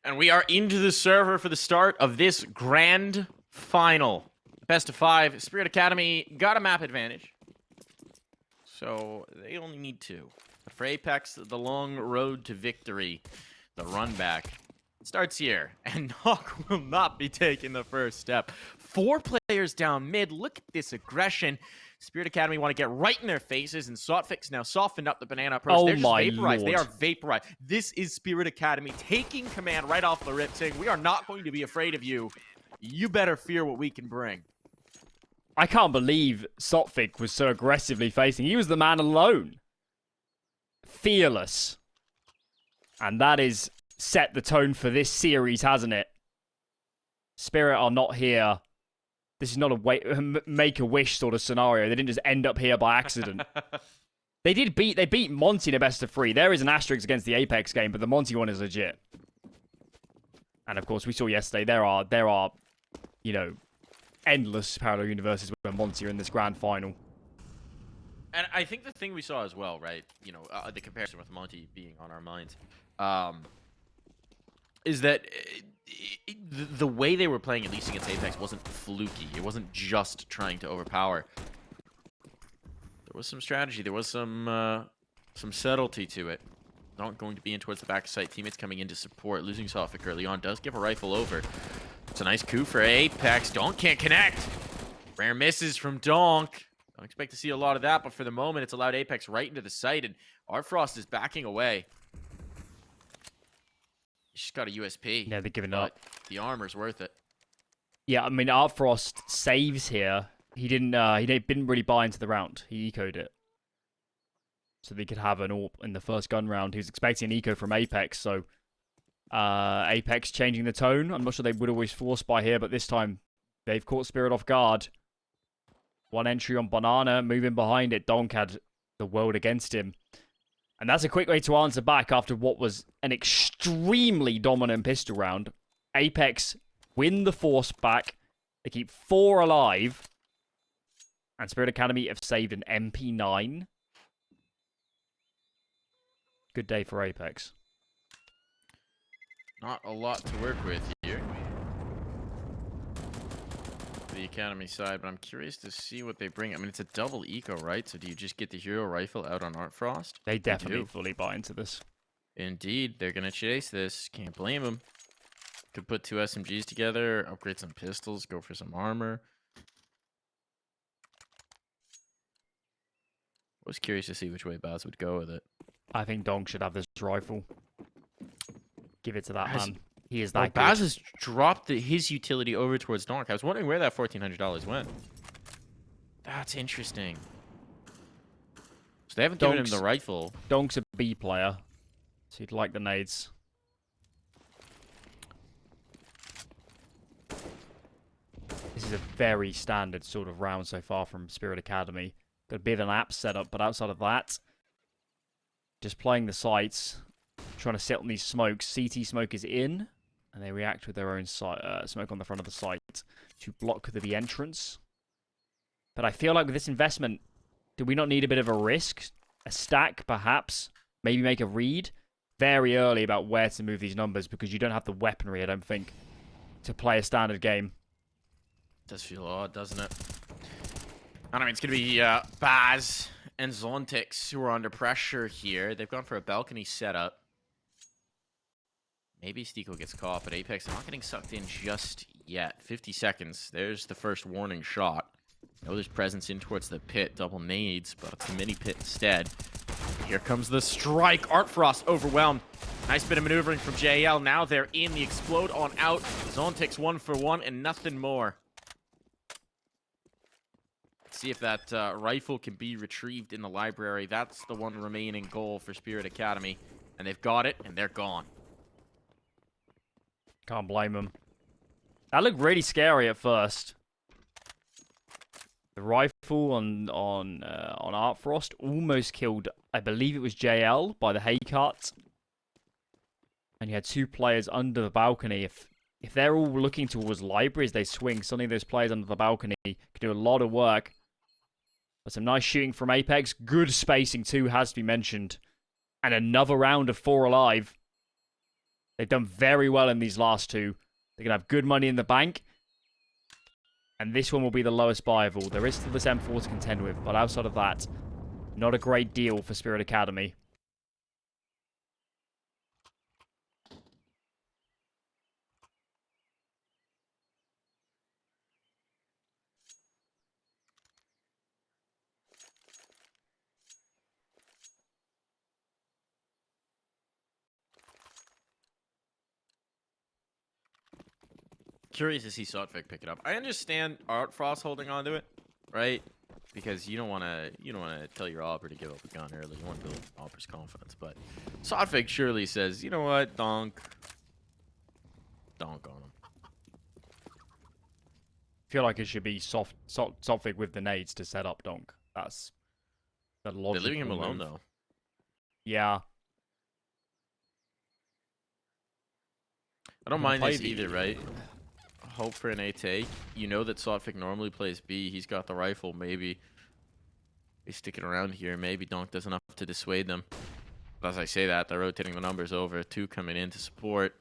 And we are into the server for the start of this grand final. Best of 5. Spirit Academy got a map advantage. So they only need 2. But for Apeks, the long road to victory, the run back, starts here. And Knock will not be taking the first step. 4 players down mid. Look at this aggression. Spirit Academy want to get right in their faces, and Sotfik's now softened up the banana approach. They're just vaporized. Lord. They are vaporized. This is Spirit Academy taking command right off the rip, saying, we are not going to be afraid of you. You better fear what we can bring. I can't believe Sotfik was so aggressively facing. He was the man alone. Fearless. And that is set the tone for this series, hasn't it? Spirit are not here. This is not a make-a-wish sort of scenario. They didn't just end up here by accident. They beat Monty in a best of 3. There is an asterisk against the Apeks game, but the Monty one is legit. And of course, we saw yesterday there are, you know, endless parallel universes where Monty are in this grand final. And I think the thing we saw as well, right? You know, the comparison with Monty being on our minds, is that the way they were playing, at least against Apeks, wasn't fluky. It wasn't just trying to overpower. There was some strategy. There was some subtlety to it. Not going to be in towards the back site. Teammates coming in to support. Losing Sotfik early on does give a rifle over. It's a nice coup for Apeks. Donk can't connect. Rare misses from Donk. Don't expect to see a lot of that, but for the moment, it's allowed Apeks right into the site, and Artfrost is backing away. She's got a USP. Yeah, they're giving up. The armor's worth it. Yeah, I mean, Artfrost saves here. He didn't really buy into the round. He ecoed it. So they could have an AWP in the first gun round. He was expecting an eco from Apeks, so Apeks changing the tone. I'm not sure they would always force buy here, but this time they've caught Spirit off guard. One entry on Banana, moving behind it. Donk had the world against him. And that's a quick way to answer back after what was an extremely dominant pistol round. Apeks win the force back. They keep 4 alive. And Spirit Academy have saved an MP9. Good day for Apeks. Not a lot to work with here. The Academy side, but I'm curious to see what they bring. I mean, it's a double eco, right? So do you just get the hero rifle out on Artfrost? They definitely fully buy into this. Indeed, they're going to chase this. Can't blame them. Could put 2 SMGs together, upgrade some pistols, go for some armor. I was curious to see which way Baz would go with it. I think Donk should have this rifle. Give it to that man. He is that good. Baz has dropped his utility over towards Donk. I was wondering where that $1,400 went. That's interesting. So they haven't given him the rifle. Donk's a B player, so he'd like the nades. This is a very standard sort of round so far from Spirit Academy. Got a bit of an app setup, but outside of that, just playing the sites, trying to sit on these smokes. CT smoke is in, and they react with their own smoke on the front of the site to block the entrance. But I feel like with this investment, do we not need a bit of a risk? A stack, perhaps? Maybe make a read very early about where to move these numbers, because you don't have the weaponry, I don't think, to play a standard game. Does feel odd, doesn't it? I mean, it's going to be Baz and Zontix who are under pressure here. They've gone for a balcony setup. Maybe STYKO gets caught, but Apeks not getting sucked in just yet. 50 seconds. There's the first warning shot. No, there's presence in towards the pit. Double nades, but it's a mini pit instead. Here comes the strike. Artfrost overwhelmed. Nice bit of maneuvering from JL. Now they're in the explode on out. Zontix 1 for 1 and nothing more. See if that rifle can be retrieved in the library. That's the one remaining goal for Spirit Academy. And they've got it, and they're gone. Can't blame them. That looked really scary at first. The rifle on Artfrost almost killed, I believe it was JL by the hay cut. And you had 2 players under the balcony. If they're all looking towards libraries, they swing. Suddenly those players under the balcony can do a lot of work. But some nice shooting from Apeks. Good spacing too, has to be mentioned. And another round of 4 alive. They've done very well in these last two. They're going to have good money in the bank. And this one will be the lowest buy of all. There is still this M4 to contend with, but outside of that, not a great deal for Spirit Academy. Curious to see SOTFIC pick it up. I understand Art Frost holding on to it, right? Because you don't want to tell your Opper to give up a gun early. You want to build Opper's confidence. But SOTFIC surely says, you know what, donk on him. I feel like it should be SOTFIC with the nades to set up Donk. That's the logical They're leaving him alone, move. though. Yeah. I don't mind this either, right? Hope for an A take. You know that SOTFIC normally plays B. He's got the rifle. Maybe he's sticking around here. Maybe Donk does enough to dissuade them. But as I say that, they're rotating the numbers over. 2 coming in to support.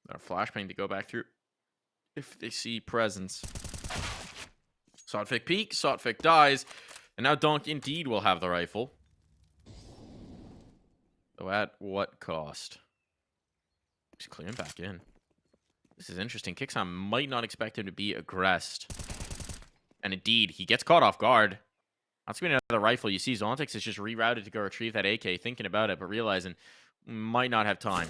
Our flashbang to go back through if they see presence. SOTFIC peeks. SOTFIC dies. And now Donk indeed will have the rifle. Though at what cost? He's clearing back in. This is interesting. Kixam might not expect him to be aggressed. And indeed, he gets caught off guard. That's going to be another rifle. You see Zontix is just rerouted to go retrieve that AK, thinking about it, but realizing might not have time.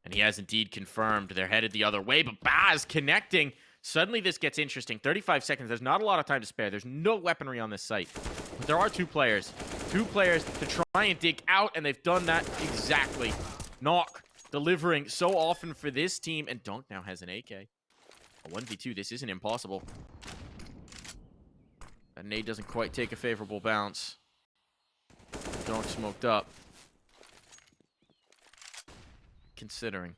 And he has indeed confirmed they're headed the other way, but Baz connecting. Suddenly this gets interesting. 35 seconds. There's not a lot of time to spare. There's no weaponry on this site. But there are 2 players. 2 players to try and dig out, and they've done that exactly. Knock. Delivering so often for this team, and Donk now has an AK. A 1v2, this isn't impossible. That nade doesn't quite take a favorable bounce. Donk smoked up. Considering.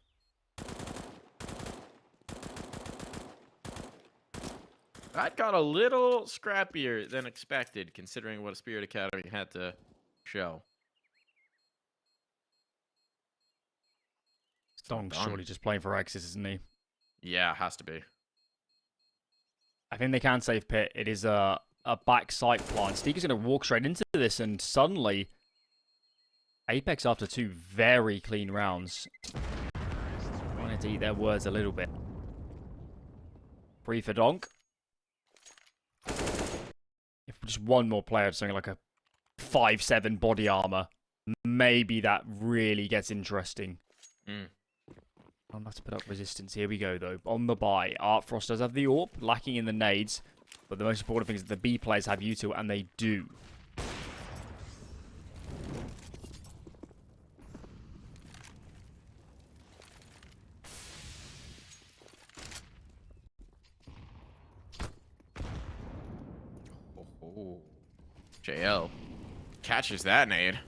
That got a little scrappier than expected, considering what a Spirit Academy had to show. Donk's surely just playing for X's, isn't he? Yeah, has to be. I think they can save Pit. It is a back sight plant. STYKO's going to walk straight into this, and suddenly, Apeks after 2 very clean rounds. Wanted to eat their words a little bit. Free for Donk. If just one more player had something like a 5-7 body armor, maybe that really gets interesting. I'll have to put up resistance. Here we go, though. On the buy. Artfrost does have the AWP, lacking in the nades. But the most important thing is that the B players have util, and they do. Oh. JL catches that nade.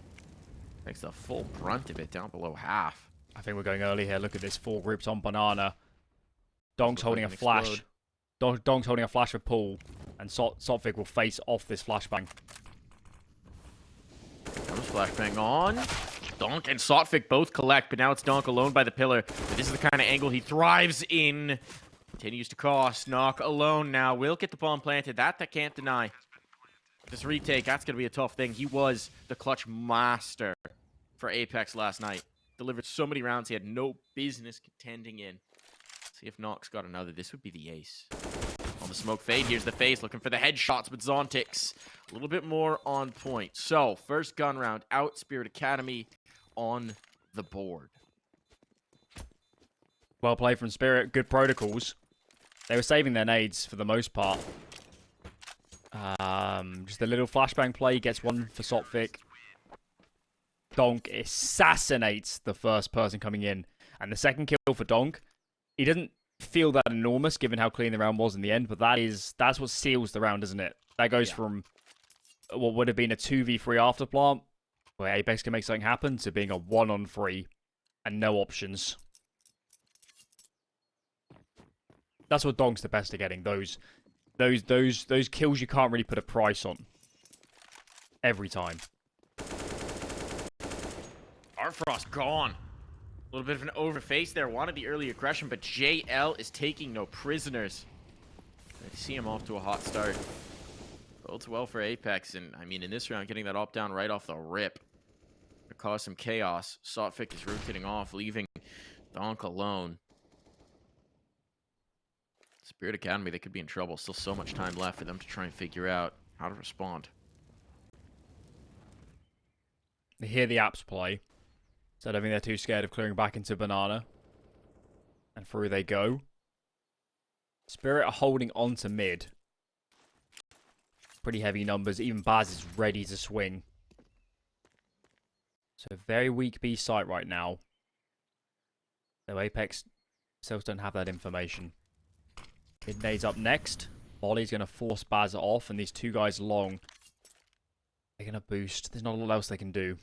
Takes the full brunt of it down below half. I think we're going early here. Look at this. 4 groups on banana. Donk's holding a flash. Donk's holding a flash for Paul. And SOTFIC will face off this flashbang. Comes flashbang on. Donk and SOTFIC both collect, but now it's Donk alone by the pillar. But this is the kind of angle he thrives in. Continues to cost. Knock alone now. Will get the bomb planted. That can't deny. This retake, that's going to be a tough thing. He was the clutch master for Apeks last night. Delivered so many rounds he had no business contending in. See if Knock's got another. This would be the ace. On the smoke fade, here's the face, looking for the headshots, but Zontix a little bit more on point. So, first gun round out, Spirit Academy on the board. Well played from Spirit. Good protocols. They were saving their nades for the most part. Just a little flashbang play. Gets one for SOTFIC. Donk assassinates the first person coming in. And the second kill for Donk, he doesn't feel that enormous given how clean the round was in the end, but that's what seals the round, isn't it? That goes from what would have been a 2v3 after plant, where Apeks can make something happen, to being a 1-on-3 and no options. That's what Donk's the best at getting. Those kills you can't really put a price on. Every time. Frost gone. A little bit of an overface there. Wanted the early aggression, but JL is taking no prisoners. I see him off to a hot start. Bodes well for Apeks, and I mean, in this round, getting that op down right off the rip to cause some chaos. TSAbaz is rotating off, leaving Donk alone. Spirit Academy, they could be in trouble. Still so much time left for them to try and figure out how to respond. They hear the apps play, so I don't think they're too scared of clearing back into Banana. And through they go. Spirit are holding on to mid. Pretty heavy numbers. Even Baz is ready to swing. So very weak B site right now. So Apeks themselves don't have that information. Mid nade's up next. Molly's going to force Baz off, and these two guys long. They're going to boost. There's not a lot else they can do.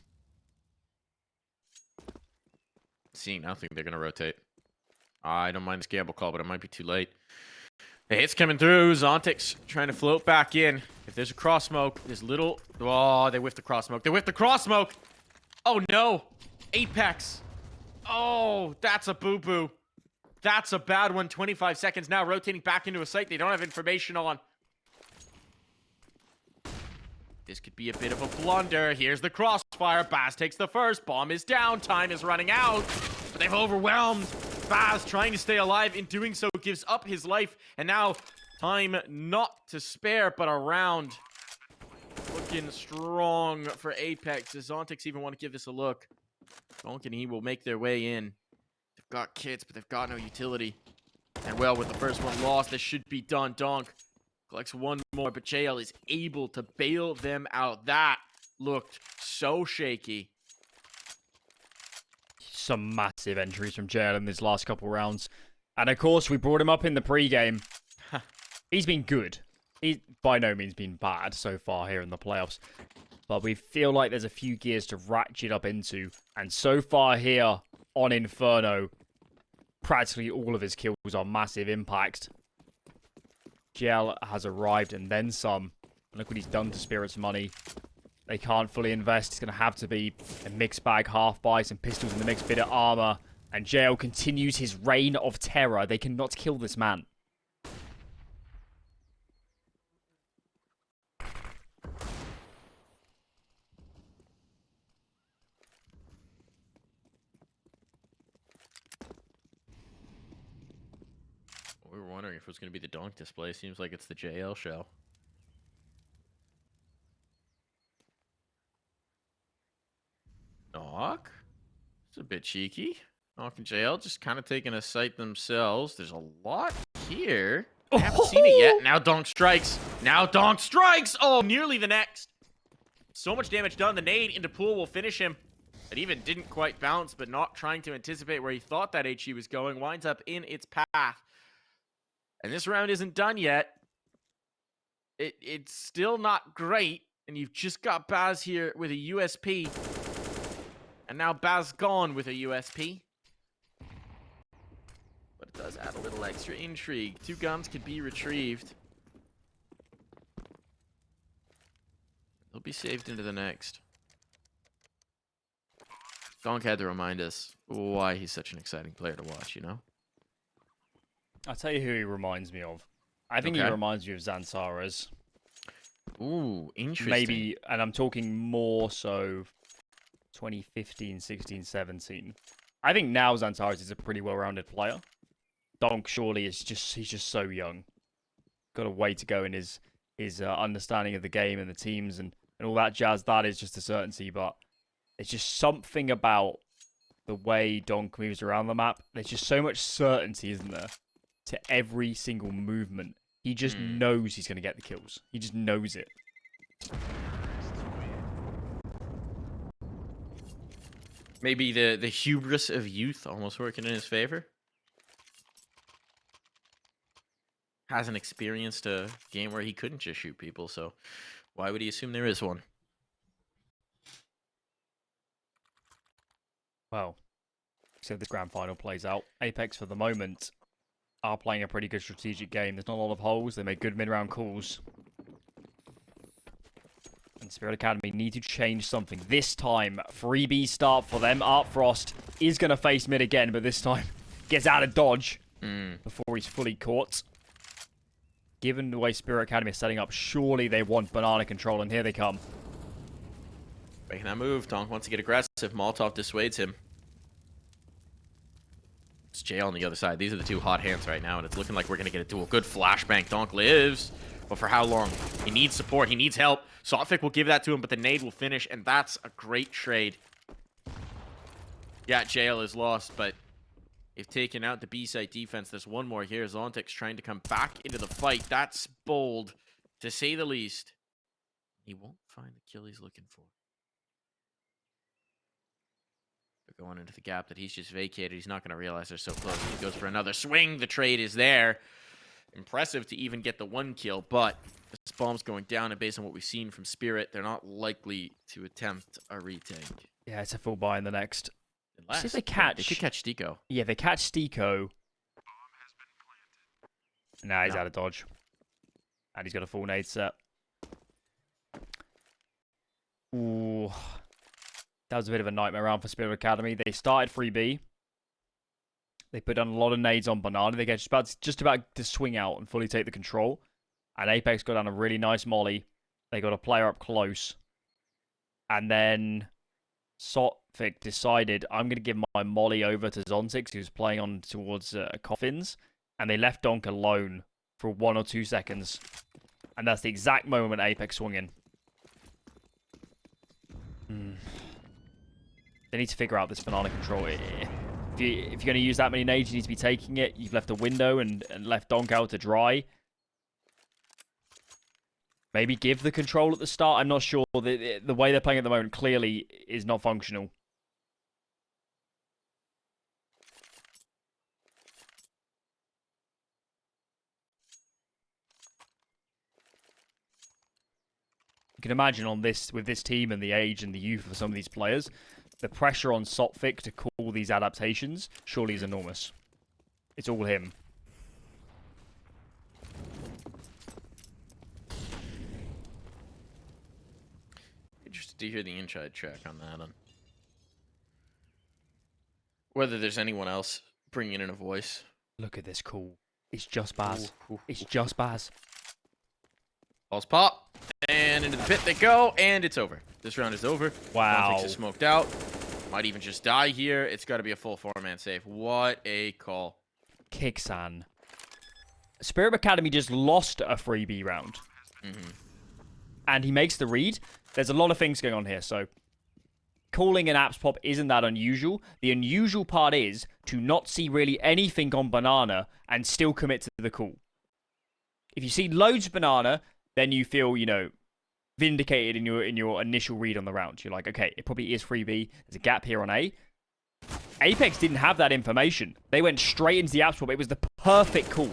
Seeing nothing, they're going to rotate. I don't mind this gamble call, but it might be too late. The hit's coming through. Zontic's trying to float back in. If there's a cross smoke, there's little... Oh, they whiffed the cross smoke. They whiffed the cross smoke! Oh, no! Apeks! Oh, that's a boo-boo. That's a bad one. 25 seconds now, rotating back into a site they don't have information on. This could be a bit of a blunder. Here's the crossfire. Baz takes the first. Bomb is down. Time is running out. But they've overwhelmed. Baz, trying to stay alive, in doing so, gives up his life. And now, time not to spare, but a round. Looking strong for Apeks. Does Zontics even want to give this a look? Donk and he will make their way in. They've got kits, but they've got no utility. And well, with the first one lost, this should be done. Donk collects one more, but JL is able to bail them out. That looked so shaky. Some massive entries from JL in these last couple rounds. And of course, we brought him up in the pregame. He's been good. He's by no means been bad so far here in the playoffs. But we feel like there's a few gears to ratchet up into. And so far here on Inferno, practically all of his kills are massive impact. JL has arrived and then some. Look what he's done to Spirit's money. They can't fully invest. It's going to have to be a mixed bag half-buy, some pistols in the mix, bit of armor. And JL continues his reign of terror. They cannot kill this man. We were wondering if it was going to be the Donk display. Seems like it's the JL show. Knock? It's a bit cheeky. Knock and JL just kind of taking a sight themselves. There's a lot here. I haven't seen it yet. Now Donk strikes. Now Donk strikes! Oh, nearly the next. So much damage done. The nade into pool will finish him. It even didn't quite bounce, but not trying to anticipate where he thought that HE was going. Winds up in its path. And this round isn't done yet. It's still not great. And you've just got Baz here with a USP. And now Baz gone with a USP. But it does add a little extra intrigue. Two guns could be retrieved. They'll be saved into the next. Donk had to remind us why he's such an exciting player to watch, you know? I'll tell you who he reminds me of. I think he reminds me of Zantaras. Ooh, interesting. Maybe, and I'm talking more so 2015, 16, 17. I think now Zantaras is a pretty well-rounded player. Donk surely is he's just so young. Got a way to go in his understanding of the game and the teams and all that jazz. That is just a certainty, but it's just something about the way Donk moves around the map. There's just so much certainty, isn't there? To every single movement. He just knows he's going to get the kills. He just knows it. Maybe the hubris of youth almost working in his favor. Hasn't experienced a game where he couldn't just shoot people, so why would he assume there is one? Well, so this grand final plays out. Apeks, for the moment, are playing a pretty good strategic game. There's not a lot of holes. They make good mid-round calls. And Spirit Academy need to change something. This time, freebie start for them. Artfrost is going to face mid again, but this time gets out of dodge before he's fully caught. Given the way Spirit Academy is setting up, surely they want banana control, and here they come. Making that move. Donk wants to get aggressive. Molotov dissuades him. It's JL on the other side. These are the two hot hands right now, and it's looking like we're going to get a duel. Good flashbang. Donk lives, but for how long? He needs support. He needs help. CSGO will give that to him, but the nade will finish, and that's a great trade. Yeah, JL is lost, but they've taken out the B-side defense. There's one more here. Zontic's trying to come back into the fight. That's bold, to say the least. He won't find the kill he's looking for. They're going into the gap that he's just vacated. He's not going to realize they're so close. He goes for another swing. The trade is there. Impressive to even get the one kill, but this bomb's going down, and based on what we've seen from Spirit, they're not likely to attempt a retake. Yeah, it's a full buy in the next. Unless see if they catch. They could catch TSADOnkgod. Yeah, they catch TSADOnkgod. Nah, he's out of dodge. And he's got a full nade set. Ooh. That was a bit of a nightmare round for Spirit Academy. They started 3B. They put down a lot of nades on Banana. They get just about to swing out and fully take the control. And Apeks got down a really nice molly. They got a player up close. And then CSGO decided, I'm going to give my molly over to Zontix, who's playing on towards Coffins. And they left Donk alone for 1 or 2 seconds. And that's the exact moment Apeks swung in. They need to figure out this banana control. If you're going to use that many nades, you need to be taking it. You've left a window and left Donk out to dry. Maybe give the control at the start. I'm not sure. The way they're playing at the moment clearly is not functional. You can imagine on this, with this team and the age and the youth of some of these players, the pressure on CSGO to call these adaptations surely is enormous. It's all him. Interested to hear the inside track on that one. Whether there's anyone else bringing in a voice. Look at this call. It's just Baz. It's just Baz. Balls pop, and into the pit they go, and it's over. This round is over. Wow. Zontic is smoked out. Might even just die here. It's got to be a full 4-man save. What a call. Kixan. Spirit Academy just lost a freebie round. And he makes the read. There's a lot of things going on here, so calling an apps pop isn't that unusual. The unusual part is to not see really anything on banana and still commit to the call. If you see loads of banana, then you feel, you know, vindicated in your initial read on the round. You're like, okay, it probably is 3B. There's a gap here on A. Apeks didn't have that information. They went straight into the apps pop. It was the perfect call.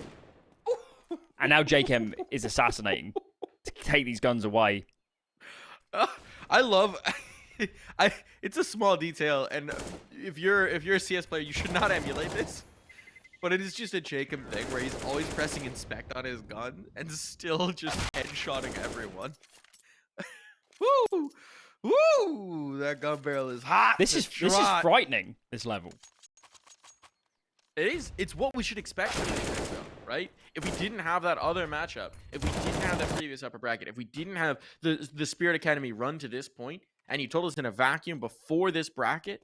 And now JChem is assassinating to take these guns away. I love... it's a small detail, and if you're a CS player, you should not emulate this. But it is just a Jacob thing where he's always pressing inspect on his gun and still just headshotting everyone. Woo! Woo! That gun barrel is hot. This is frightening, this level. It is. It's what we should expect from this, though, right? If we didn't have that other matchup, if we didn't have that previous upper bracket, if we didn't have the Spirit Academy run to this point, and you told us in a vacuum before this bracket,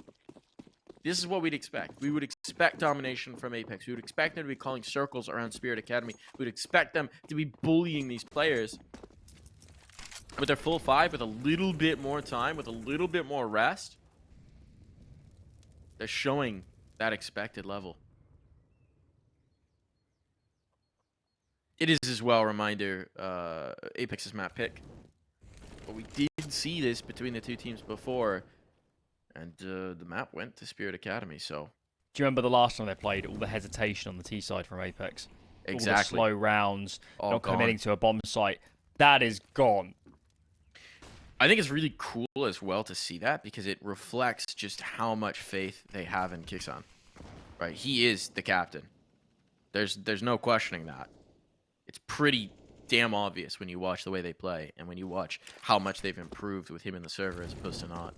this is what we'd expect. We would expect domination from Apeks. We would expect them to be calling circles around Spirit Academy. We would expect them to be bullying these players. With their full 5, with a little bit more time, with a little bit more rest, they're showing that expected level. It is as well a reminder, Apeks' map pick. But we did see this between the two teams before. And the map went to Spirit Academy, so... Do you remember the last time they played? All the hesitation on the T side from Apeks. Exactly. All the slow rounds, All not gone. committing to a bomb site. That is gone. I think it's really cool as well to see that, because it reflects just how much faith they have in Kixan. Right? He is the captain. There's no questioning that. It's pretty damn obvious when you watch the way they play and when you watch how much they've improved with him in the server as opposed to not.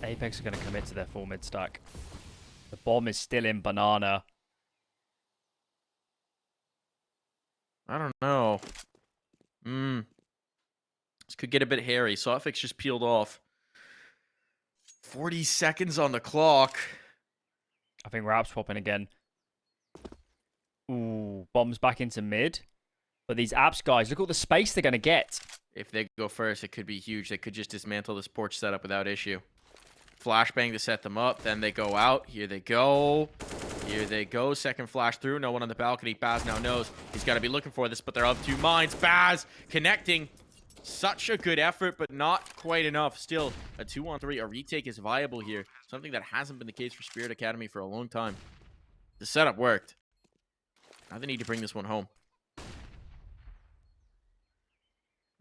Apeks are going to commit to their full mid stack. The bomb is still in banana. I don't know. This could get a bit hairy. Sofix just peeled off. 40 seconds on the clock. I think Rap's popping again. Ooh, bombs back into mid. But these Apps guys, look at all the space they're going to get. If they go first, it could be huge. They could just dismantle this porch setup without issue. Flashbang to set them up. Then they go out. Here they go. Here they go. Second flash through. No one on the balcony. Baz now knows he's got to be looking for this, but they're of two minds. Baz connecting. Such a good effort, but not quite enough. Still, a 2-on-3. A retake is viable here. Something that hasn't been the case for Spirit Academy for a long time. The setup worked. Now they need to bring this one home.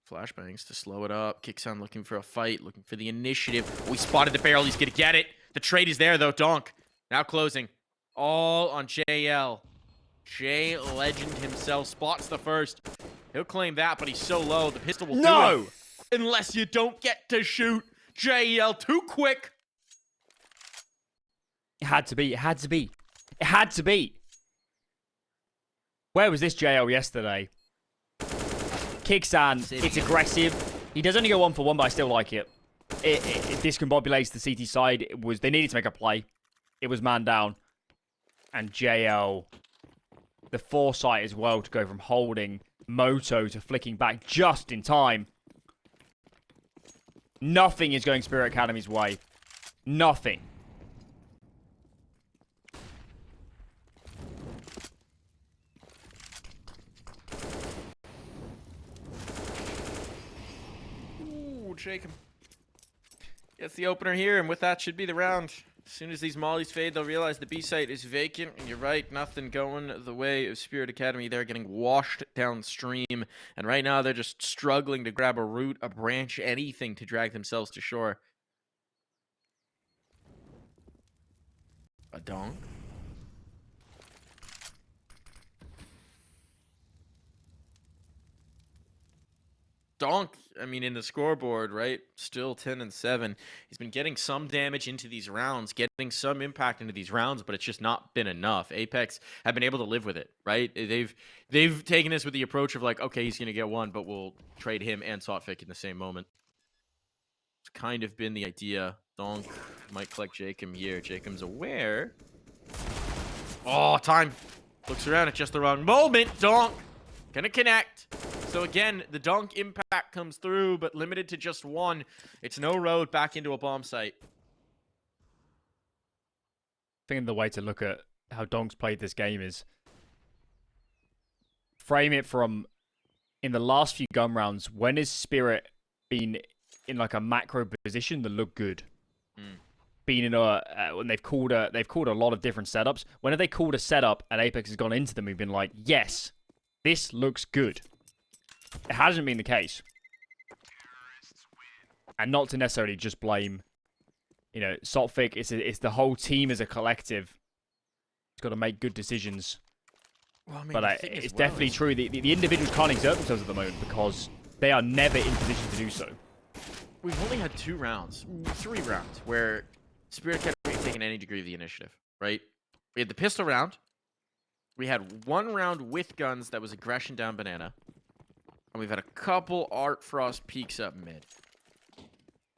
Flashbangs to slow it up. Kixan looking for a fight, looking for the initiative. We spotted the barrel. He's going to get it. The trade is there, though. Donk now closing. All on JL. J Legend himself spots the first. He'll claim that, but he's so low. The pistol will do it. Unless you don't get to shoot. JL too quick. It had to be. It had to be. It had to be. Where was this JL yesterday? Kixan, it's aggressive. He does only go 1 for 1, but I still like it. It discombobulates the CT side. They needed to make a play. It was man down. And JL, the foresight as well to go from holding Moto to flicking back just in time. Nothing is going Spirit Academy's way. Nothing. Shake him. Gets the opener here, and with that should be the round. As soon as these mollies fade, they'll realize the B site is vacant, and you're right, nothing going the way of Spirit Academy. They're getting washed downstream, and right now they're just struggling to grab a root, a branch, anything to drag themselves to shore. A donk. Donk, I mean, in the scoreboard, right? Still 10-7. He's been getting some damage into these rounds, getting some impact into these rounds, but it's just not been enough. Apeks have been able to live with it, right? They've taken this with the approach of like, okay, he's going to get one, but we'll trade him and Sotfik in the same moment. It's kind of been the idea. Donk might collect Jacob here. Jacob's aware. Oh, time. Looks around at just the wrong moment. Donk gonna connect. So again, the Donk impact comes through, but limited to just one. It's no road back into a bomb site. I think the way to look at how Donk's played this game is frame it from in the last few gun rounds. When has Spirit been in like a macro position that looked good? Been in a when they've called a lot of different setups. When have they called a setup and Apeks has gone into them and been like, yes, this looks good? It hasn't been the case. And not to necessarily just blame, you know, Sotfik. It's the whole team as a collective. It's got to make good decisions. Well, I mean, but it's definitely true. The individuals can't exert themselves at the moment because they are never in position to do so. We've only had 3 rounds where Spirit Academy has taken any degree of the initiative, right? We had the pistol round. We had 1 round with guns that was aggression down banana. And we've had a couple Art Frost peaks up mid.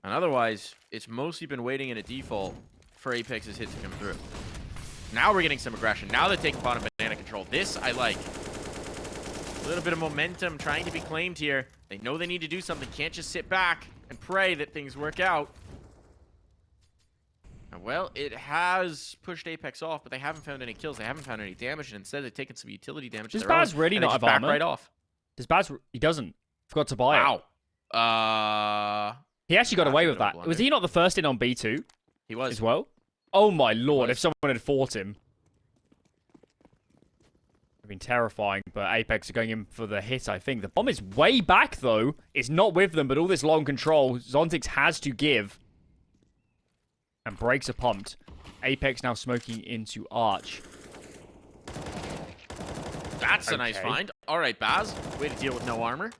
And otherwise, it's mostly been waiting in a default for Apeks' hit to come through. Now we're getting some aggression. Now they're taking bottom banana control. This I like. A little bit of momentum trying to be claimed here. They know they need to do something. Can't just sit back and pray that things work out. And well, it has pushed Apeks off, but they haven't found any kills. They haven't found any damage, and instead they've taken some utility damage. Does Baz really not have armor? Right off. Does Baz? He doesn't. Forgot to buy it. Wow. He actually got away with that. Was he not the first in on B2? He was. As well? Oh my lord, if someone had fought him. It would have been terrifying, but Apeks are going in for the hit, I think. The bomb is way back, though. It's not with them, but all this long control, Zontix has to give. And brakes are pumped. Apeks now smoking into Arch. That's a nice find. All right, Baz. Way to deal with no armor.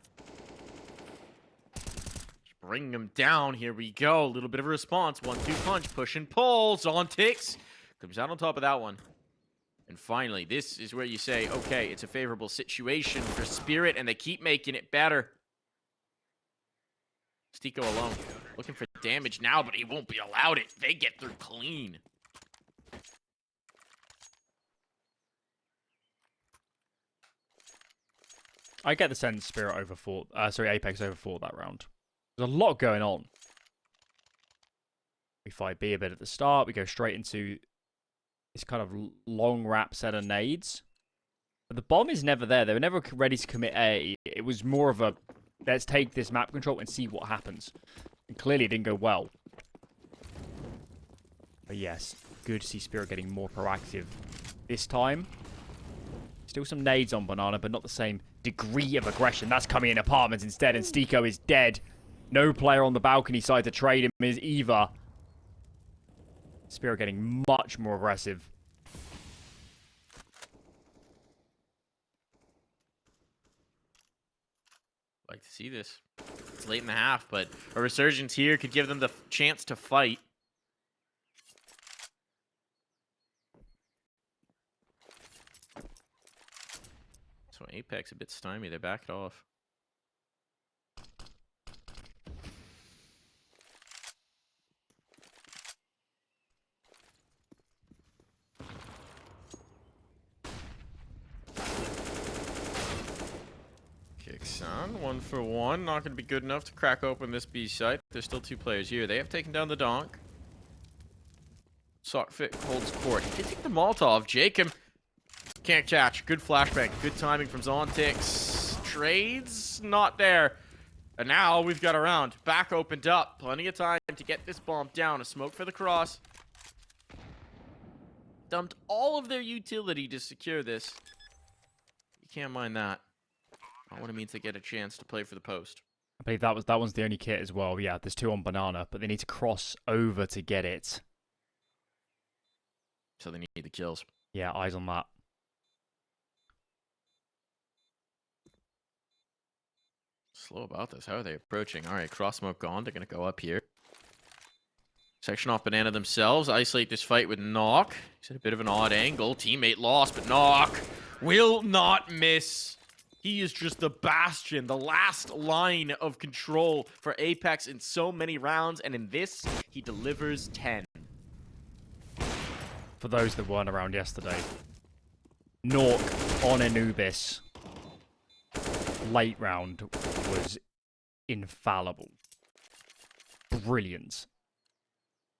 Bring him down. Here we go. A little bit of a response. 1-2 punch. Push and pull. Zontix comes out on top of that one. And finally, this is where you say, okay, it's a favorable situation for Spirit, and they keep making it better. STYKO alone. Looking for damage now, but he won't be allowed it. They get through clean. I get the sense Spirit overfought. Apeks overfought that round. There's a lot going on. We fight B a bit at the start. We go straight into this kind of long wrap set of nades. But the bomb is never there. They were never ready to commit A. It was more of a, let's take this map control and see what happens. And clearly it didn't go well. But yes, good to see Spirit getting more proactive this time. Still some nades on Banana, but not the same degree of aggression. That's coming in apartments instead, and STYKO is dead. No player on the balcony side to trade him is either. Spirit getting much more aggressive. Like to see this. It's late in the half, but a resurgence here could give them the chance to fight. So Apeks a bit stymied. They back it off. Kicks on, 1 for 1. Not going to be good enough to crack open this B site. There's still 2 players here. They have taken down the donk. Sockfit holds court. He did take the Molotov. Jacob can't catch. Good flashbang. Good timing from Zontix. Trades not there. And now we've got a round. Back opened up. Plenty of time to get this bomb down. A smoke for the cross. Dumped all of their utility to secure this. You can't mind that. Not what it means to get a chance to play for the post. I believe that one's the only kit as well. Yeah, there's 2 on Banana, but they need to cross over to get it. So they need the kills. Yeah, eyes on that. Slow about this. How are they approaching? All right, cross smoke gone. They're going to go up here. Section off Banana themselves. Isolate this fight with ApeksjL. He's at a bit of an odd angle. Teammate lost, but ApeksjL will not miss. He is just the bastion, the last line of control for Apeks in so many rounds, and in this, he delivers 10. For those that weren't around yesterday, ApeksjL on Anubis late round was infallible. Brilliant.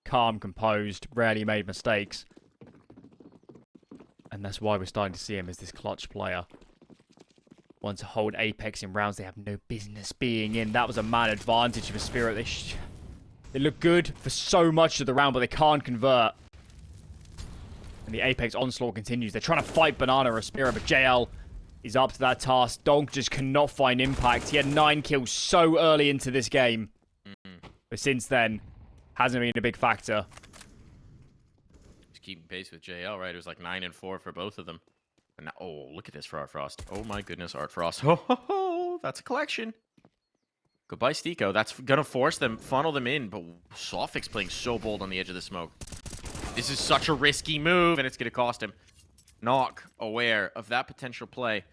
Calm, composed, rarely made mistakes. And that's why we're starting to see him as this clutch player. Want to hold Apeks in rounds they have no business being in. That was a man advantage for Spirit. They look good for so much of the round, but they can't convert. And the Apeks onslaught continues. They're trying to fight Banana or Spirit, but JL is up to that task. Donk just cannot find impact. He had 9 kills so early into this game. But since then, hasn't been a big factor. Just keeping pace with JL, right? It was like 9 and 4 for both of them. And now, oh, look at this for Art Frost. Oh my goodness, Art Frost. Oh, that's a collection. Goodbye, STYKO. That's going to force them, funnel them in. But Sofix playing so bold on the edge of the smoke. This is such a risky move, and it's going to cost him. Knock aware of that potential play.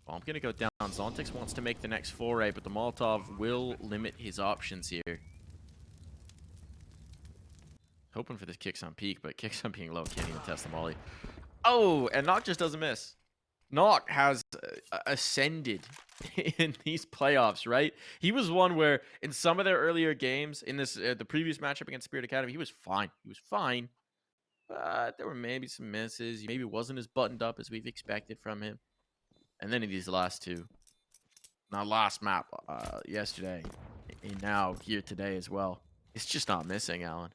Well, I'm going to go down. Zontix wants to make the next foray, but the Molotov will limit his options here. Hoping for this kicks on peak, but kicks on being low can't even test the molly. Oh, and Knock just doesn't miss. Knock has ascended in these playoffs, right? He was one where in some of their earlier games, in this the previous matchup against Spirit Academy, he was fine. He was fine. But there were maybe some misses. He maybe wasn't as buttoned up as we've expected from him. And then in these last 2. Not last map yesterday. And now here today as well. It's just not missing, Alan.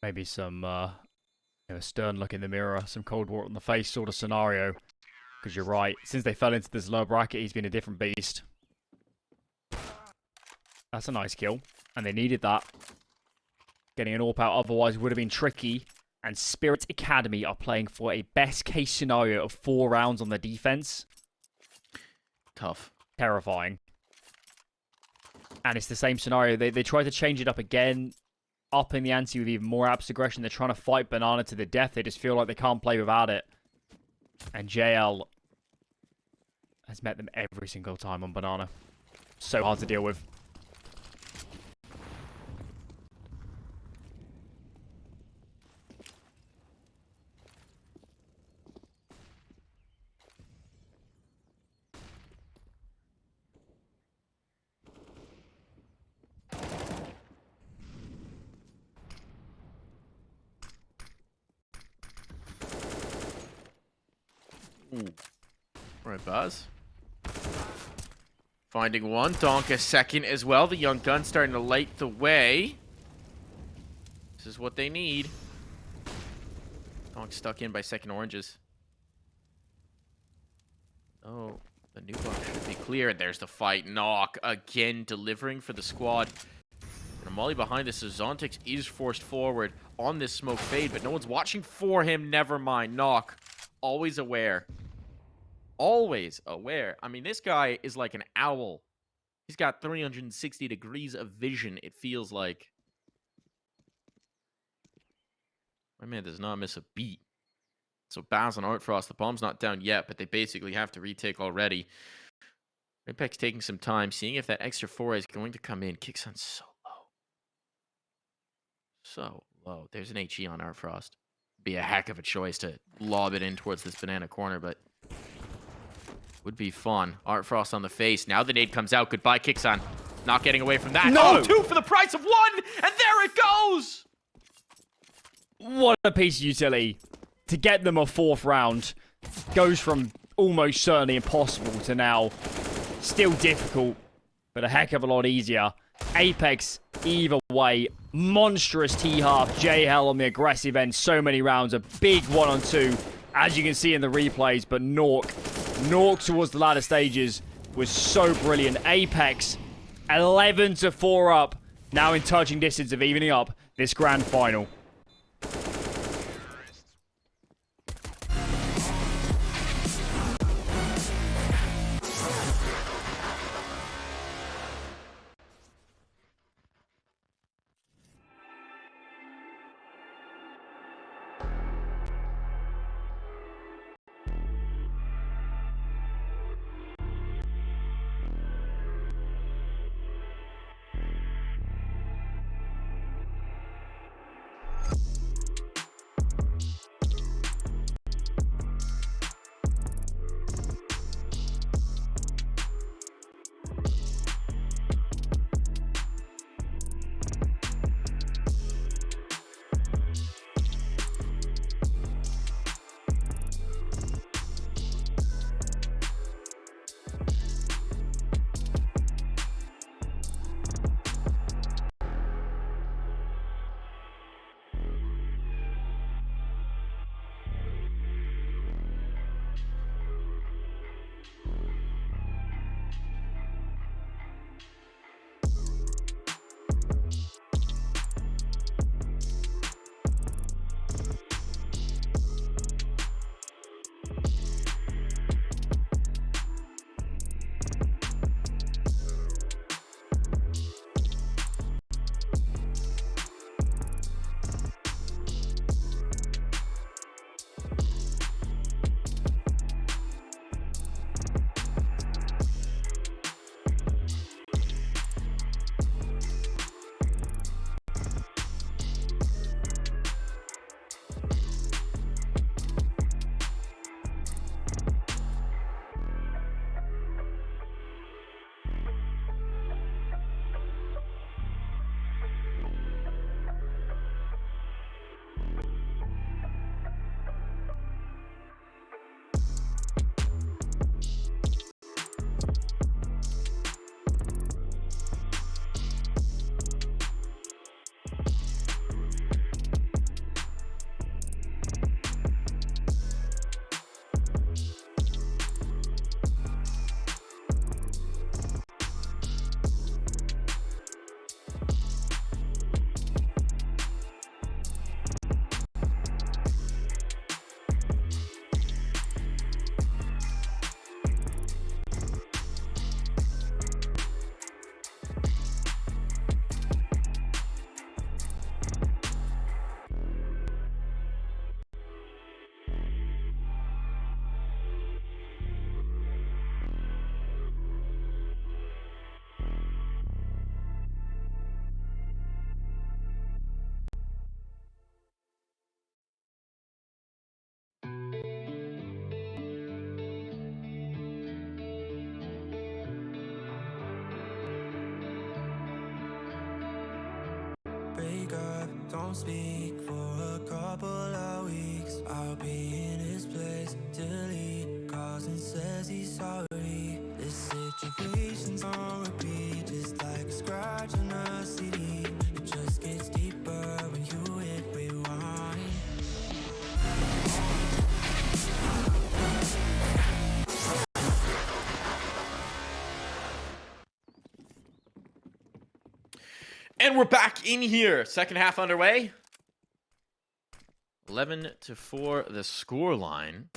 Maybe some a stern look in the mirror, some cold water on the face sort of scenario. Because you're right. Since they fell into this low bracket, he's been a different beast. That's a nice kill. And they needed that. Getting an AWP out otherwise would have been tricky. and Spirit Academy are playing for a best case scenario of 4 rounds on the defense. Tough. Terrifying. And it's the same scenario. They try to change it up again, upping the ante with even more Apeks aggression. They're trying to fight Banana to the death. They just feel like they can't play without it. And JL has met them every single time on Banana. So hard to deal with. Ooh. All right, Baz. Finding one. Donk a second as well. The young gun starting to light the way. This is what they need. Donk stuck in by second oranges. Oh, the new box should be clear. And there's the fight. Knock again delivering for the squad. And a molly behind this. Zontex is forced forward on this smoke fade, but no one's watching for him. Never mind. Knock. Always aware. Always aware. I mean, this guy is like an owl. He's got 360 degrees of vision, it feels like. My man does not miss a beat. So Baz on Artfrost, the bomb's not down yet, but they basically have to retake already. Apeks taking some time, seeing if that extra 4 is going to come in. Kicks on so low. So low. There's an HE on Artfrost. Be a heck of a choice to lob it in towards this banana corner, but would be fun. Artfrost on the face. Now the nade comes out. Goodbye, Kixon. Not getting away from that. No! Oh, 2 for the price of 1! And there it goes! What a piece of utility. To get them a 4th round goes from almost certainly impossible to now still difficult, but a heck of a lot easier. Apeks, either way, monstrous T-half. JL on the aggressive end. So many rounds. A big 1-on-2, as you can see in the replays, but Nawwk towards the latter stages was so brilliant. Apeks 11-4 up, now in touching distance of evening up this grand final. don't speak for a couple of weeks. I'll be in his place till he calls and says he's sorry. This situation's on repeat, just like a scratch on a CD. It just gets deeper when you hit rewind. And we're back in here. Second half underway. 11-4 the score line.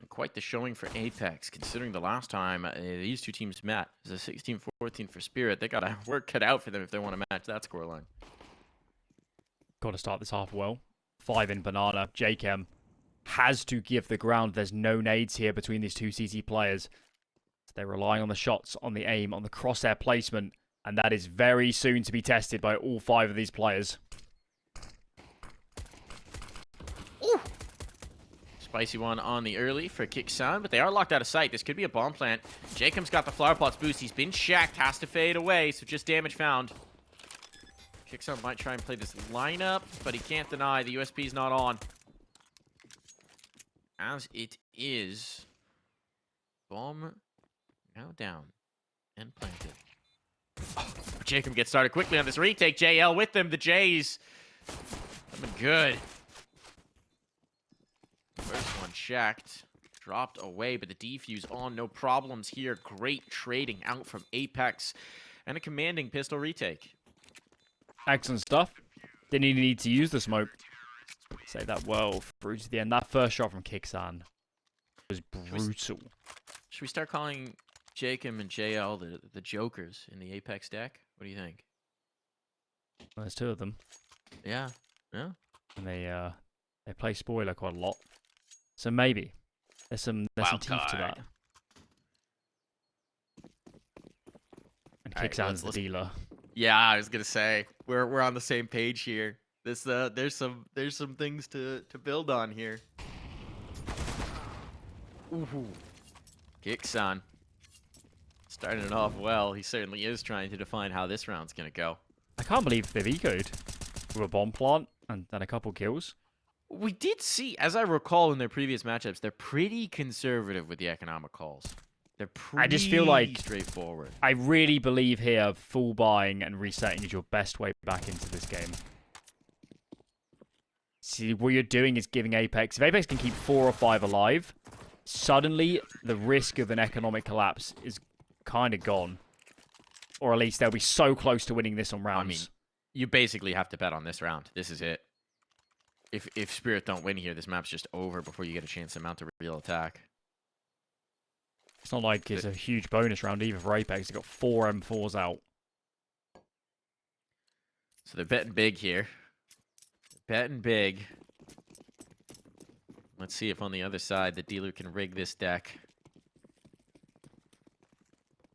Quite the showing for Apeks, considering the last time these two teams met. It was a 16-14 for Spirit. They got a work cut out for them if they want to match that scoreline. Got to start this half well. 5 in banana. ApeksjL has to give the ground. There's no nades here between these two CT players. So they're relying on the shots, on the aim, on the crosshair placement. And that is very soon to be tested by all 5 of these players. Ooh. Spicy one on the early for ApeksjL, but they are locked out of sight. This could be a bomb plant. ApeksjKaem's got the flower pots boost. He's been shacked, has to fade away, so just damage found. ApeksjL might try and play this lineup, but he can't deny the USP's not on. As it is, bomb now down and planted. Oh, ApeksjKaem gets started quickly on this retake. JL with them. The Jays have been good. First one checked. Dropped away, but the defuse on. No problems here. Great trading out from Apeks. And a commanding pistol retake. Excellent stuff. Didn't even need to use the smoke. Say that well through to the end. That first shot from ApeksjL was brutal. Should we start calling ApeksjKaem and JL the jokers in the Apeks deck? What do you think? Well, there's 2 of them. Yeah. Yeah. And they play spoiler quite a lot. So maybe there's some teeth to that. And ApeksjL's the dealer. Yeah, I was gonna say we're on the same page here. This there's some things to build on here. Ooh. ApeksjL starting it off well. He certainly is trying to define how this round's gonna go. I can't believe they've ecoed with a bomb plant and then a couple kills. We did see, as I recall in their previous matchups, they're pretty conservative with the economic calls. They're pretty I just feel like straightforward. I really believe here full buying and resetting is your best way back into this game. See, what you're doing is giving Apeks... If Apeks can keep 4 or 5 alive, suddenly the risk of an economic collapse is kind of gone. Or at least they'll be so close to winning this on rounds. I mean, you basically have to bet on this round. This is it. If Spirit don't win here, this map's just over before you get a chance to mount a real attack. It's not like it's a huge bonus round either for Apeks. They've got 4 M4s out. So they're betting big here. Betting big. Let's see if on the other side the dealer can rig this deck.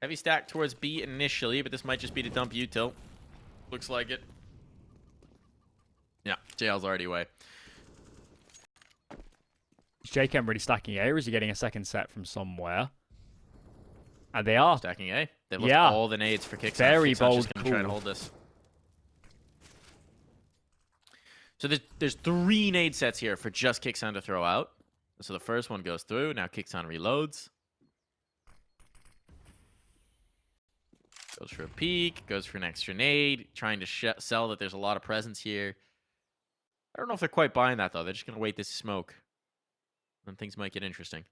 Heavy stack towards B initially, but this might just be to dump util. Looks like it. Yeah, JL's already away. Is ApeksjKaem really stacking A, or is he getting a second set from somewhere? And they are. Stacking A. They've looked all the nades for ApeksjL. Very bold just gonna try and hold this. So there's 3 nade sets here for just ApeksjL to throw out. So the first one goes through. Now ApeksjL reloads. Goes for a peek. Goes for an extra nade. Trying to sell that there's a lot of presence here. I don't know if they're quite buying that, though. They're just going to wait this smoke. Then things might get interesting.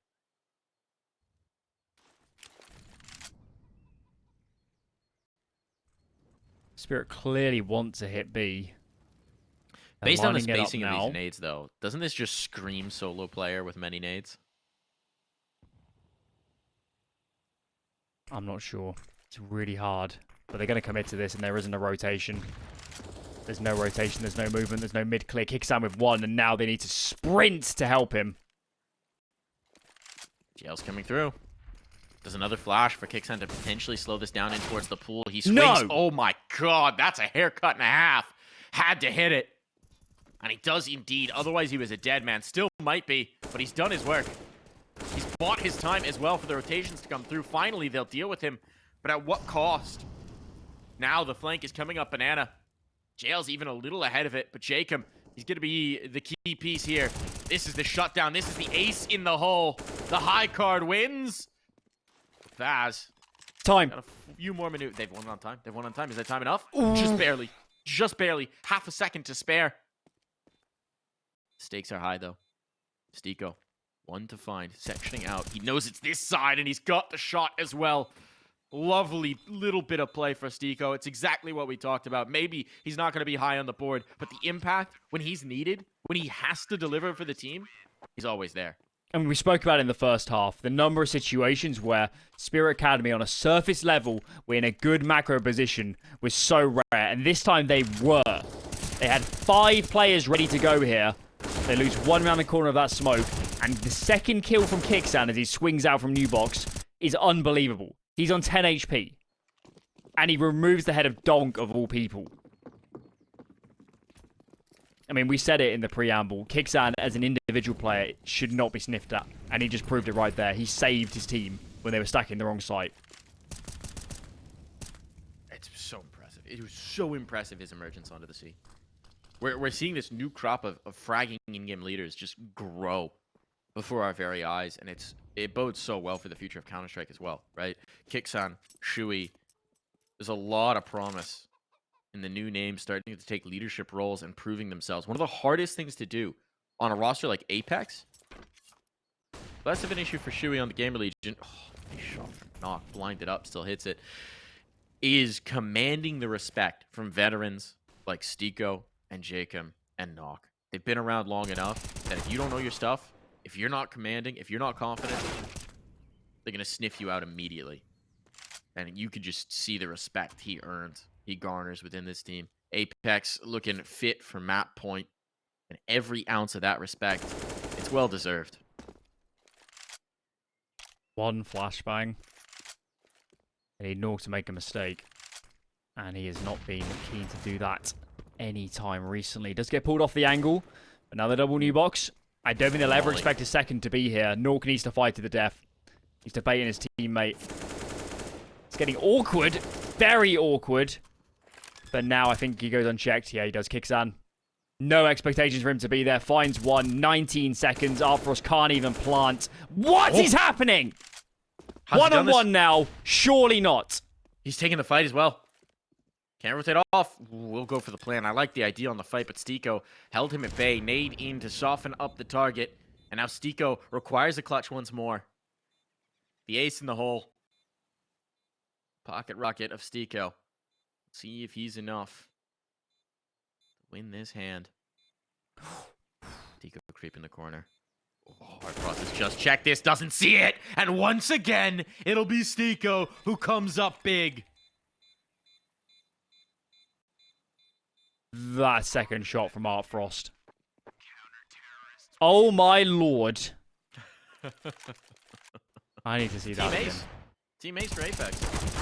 Spirit clearly wants to hit B. Based on the spacing of these nades, though, doesn't this just scream solo player with many nades? I'm not sure. It's really hard. But they're going to commit to this, and there isn't a rotation. There's no rotation, there's no movement, there's no mid-click. ApeksjL with 1, and now they need to sprint to help him. JL's coming through. There's another flash for ApeksjL to potentially slow this down in towards the pool. He swings. No! Oh my god, that's a haircut and a half. Had to hit it. And he does indeed. Otherwise, he was a dead man. Still might be, but he's done his work. He's bought his time as well for the rotations to come through. Finally, they'll deal with him. But at what cost? Now the flank is coming up banana. JL's even a little ahead of it, but Jacob, he's going to be the key piece here. This is the shutdown. This is the ace in the hole. The high card wins. Baz. Time. Got a few more minutes. They've won on time. They've won on time. Is that time enough? Ooh. Just barely. Just barely. Half a second to spare. Stakes are high, though. STYKO. One to find. Sectioning out. He knows it's this side, and he's got the shot as well. Lovely little bit of play for STYKO. It's exactly what we talked about. Maybe he's not going to be high on the board, but the impact, when he's needed, when he has to deliver for the team, he's always there. And we spoke about it in the first half, the number of situations where Spirit Academy on a surface level were in a good macro position was so rare. And this time they were. They had 5 players ready to go here. They lose one around the corner of that smoke. And the second kill from Kicksan as he swings out from New Box is unbelievable. He's on 10 HP. And he removes the head of Donk of all people. I mean, we said it in the preamble. Kicksan, as an individual player, should not be sniffed at. And he just proved it right there. He saved his team when they were stacking the wrong site. It's so impressive. It was so impressive, his emergence onto the sea. We're seeing this new crop of fragging in-game leaders just grow before our very eyes. And it bodes so well for the future of Counter-Strike as well, right? Kicksan, Shui, there's a lot of promise in the new names starting to take leadership roles and proving themselves. One of the hardest things to do on a roster like Apeks, less of an issue for Shui on the Gamer Legion. Oh, nice shot from Knock, blinded up, still hits it. Is commanding the respect from veterans like STYKO and Jacob and Knock. They've been around long enough that if you don't know your stuff, if you're not commanding, if you're not confident, they're going to sniff you out immediately. And you could just see the respect he earns. He garners within this team. Apeks looking fit for map point, and every ounce of that respect, it's well deserved. One flashbang. And he Nork to make a mistake. And he has not been keen to do that any time recently. He does get pulled off the angle. Another double New Box. I don't think they'll ever expect a second to be here. Nork needs to fight to the death. He's debating his teammate. It's getting awkward. Very awkward. But now I think he goes unchecked. Yeah, he does. Kicksan. No expectations for him to be there. Finds one. 19 seconds. Artfrost can't even plant. What is happening? One-on-one now. Surely not. He's taking the fight as well. Can't rotate off. We'll go for the plan. I like the idea on the fight, but STYKO held him at bay. Nade in to soften up the target. And now STYKO requires a clutch once more. The ace in the hole. Pocket rocket of STYKO. See if he's enough to win this hand. STYKO creep in the corner. Oh, our process just check this, doesn't see it. And once again, it'll be STYKO who comes up big. That second shot from Artfrost. Oh my lord. I need to see that again. Team ace for Apeks.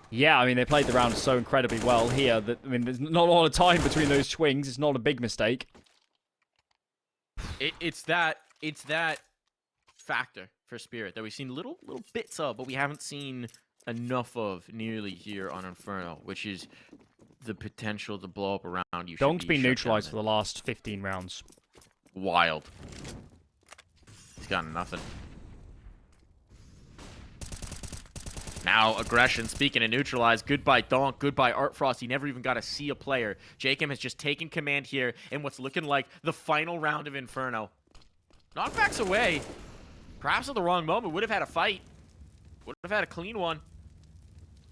Yeah, I mean, they played the round so incredibly well here that, I mean, there's not a lot of time between those swings. It's not a big mistake. It's that factor for Spirit that we've seen little bits of, but we haven't seen enough of nearly here on Inferno, which is the potential to blow up around you. Donk's been neutralized for the last 15 rounds. Wild. He's got nothing. Now, aggression. Speaking of neutralize, goodbye Donk, goodbye Artfrost. He never even got to see a player. Jacob has just taken command here in what's looking like the final round of Inferno. Knockbacks away. Perhaps at the wrong moment. Would have had a fight. Would have had a clean one.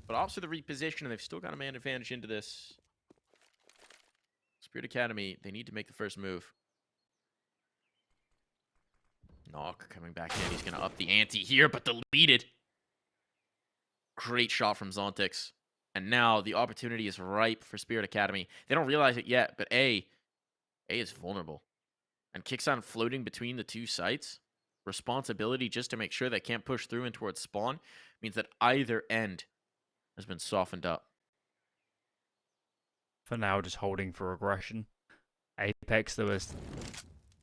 But opts for the reposition, and they've still got a man advantage into this. Spirit Academy, they need to make the first move. Knock coming back in. He's going to up the ante here, but deleted. Great shot from Zontix. And now the opportunity is ripe for Spirit Academy. They don't realize it yet, but A is vulnerable. And Kicksan floating between the two sites. Responsibility just to make sure they can't push through and towards spawn means that either end has been softened up. For now, just holding for aggression. Apeks, though, is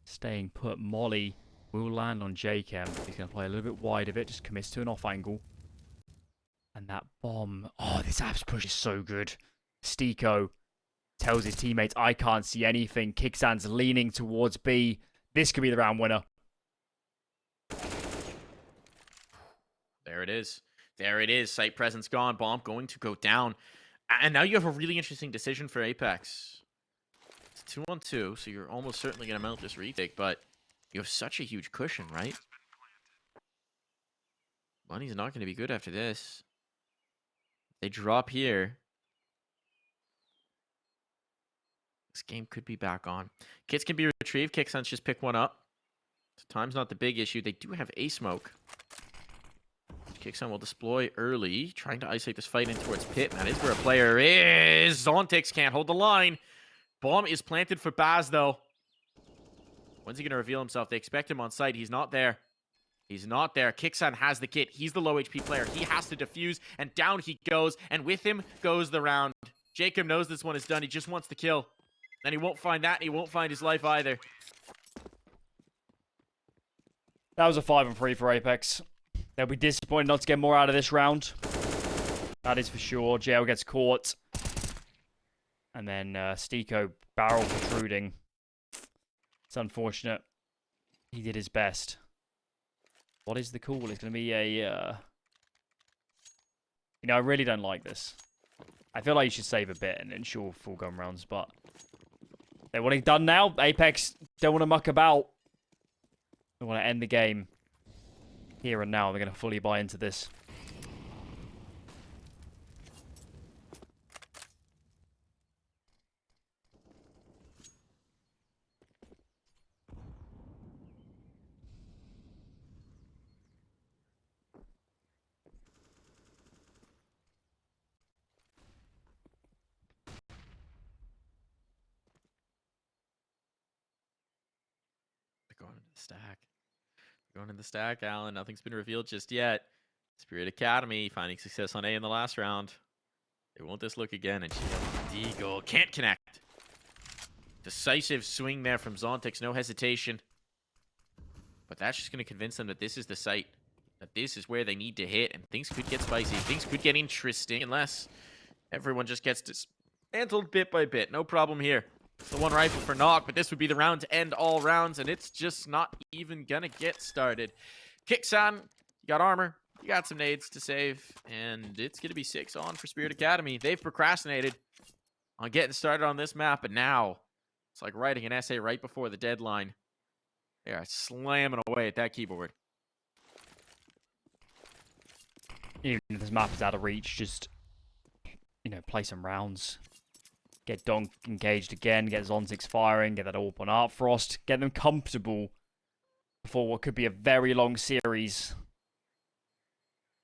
staying put. Molly will land on Jacob. He's going to play a little bit wide of it, just commits to an off angle. And that bomb. Oh, this Apps push is so good. STYKO tells his teammates, I can't see anything. Kicksan's leaning towards B. This could be the round winner. There it is. There it is. Site presence gone. Bomb going to go down. And now you have a really interesting decision for Apeks. It's 2-on-2, so you're almost certainly going to mount this retake, but you have such a huge cushion, right? Money's not going to be good after this. They drop here. This game could be back on. Kits can be retrieved. Kicksan's just pick one up. So time's not the big issue. They do have a smoke. Kicksan will deploy early, trying to isolate this fight in towards pit. That is where a player is. Zontics can't hold the line. Bomb is planted for Baz, though. When's he going to reveal himself? They expect him on site. He's not there. He's not there. Kicksan has the kit. He's the low HP player. He has to defuse, and down he goes, and with him goes the round. Jacob knows this one is done. He just wants to kill. And he won't find that, and he won't find his life either. That was a 5-on-3 for Apeks. They'll be disappointed not to get more out of this round. That is for sure. JL gets caught. And then STYKO barrel protruding. It's unfortunate. He did his best. What is the call? It's going to be a... You know, I really don't like this. I feel like you should save a bit and ensure full gun rounds, but... They want it done now. Apeks don't want to muck about. They want to end the game. Here and now, they're going to fully buy into this. They're going into the stack. Going in the stack, Alan. Nothing's been revealed just yet. Spirit Academy finding success on A in the last round. They won't this look again, and TSAdonkgod can't connect. Decisive swing there from Zontics, no hesitation. But that's just going to convince them that this is the site. That this is where they need to hit, and things could get spicy. Things could get interesting unless everyone just gets dismantled bit by bit. No problem here. It's the one rifle for Knock, but this would be the round to end all rounds, and it's just not even gonna get started. Kicksan, you got armor, you got some nades to save, and it's gonna be 6 on for Spirit Academy. They've procrastinated on getting started on this map, but now it's like writing an essay right before the deadline. They are slamming away at that keyboard. Even if this map is out of reach, just, you know, play some rounds. Get Donk engaged again, get Zontics firing, get that AWP on Artfrost, get them comfortable before what could be a very long series.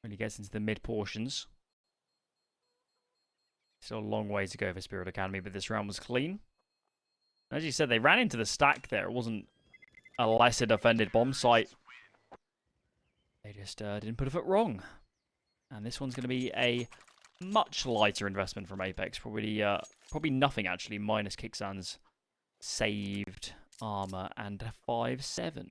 When he gets into the mid portions. Still a long way to go for Spirit Academy, but this round was clean. As you said, they ran into the stack there. It wasn't a lesser defended bomb site. They just didn't put a foot wrong. And this one's going to be a much lighter investment from Apeks. Probably nothing, actually, minus Kicksan's saved armor and 5-7.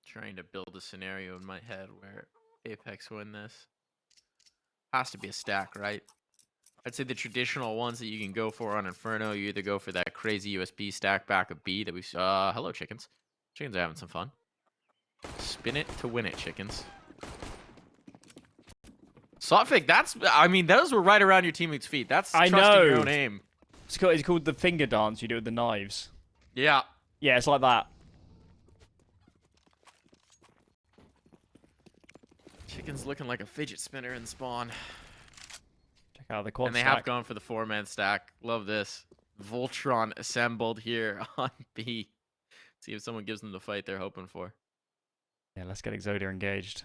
Trying to build a scenario in my head where Apeks win this. Has to be a stack, right? I'd say the traditional ones that you can go for on Inferno, you either go for that crazy USB stack back of B that we saw. Hello, chickens. Chickens are having some fun. Spin it to win it, chickens. Sotfig, those were right around your teammate's feet. That's trusting your own aim. It's called the finger dance you do with the knives. Yeah. Yeah, it's like that. Chicken's looking like a fidget spinner in spawn. Check out the quad And they stack. have gone for the 4-man stack. Love this. Voltron assembled here on B. See if someone gives them the fight they're hoping for. Yeah, let's get Exodia engaged.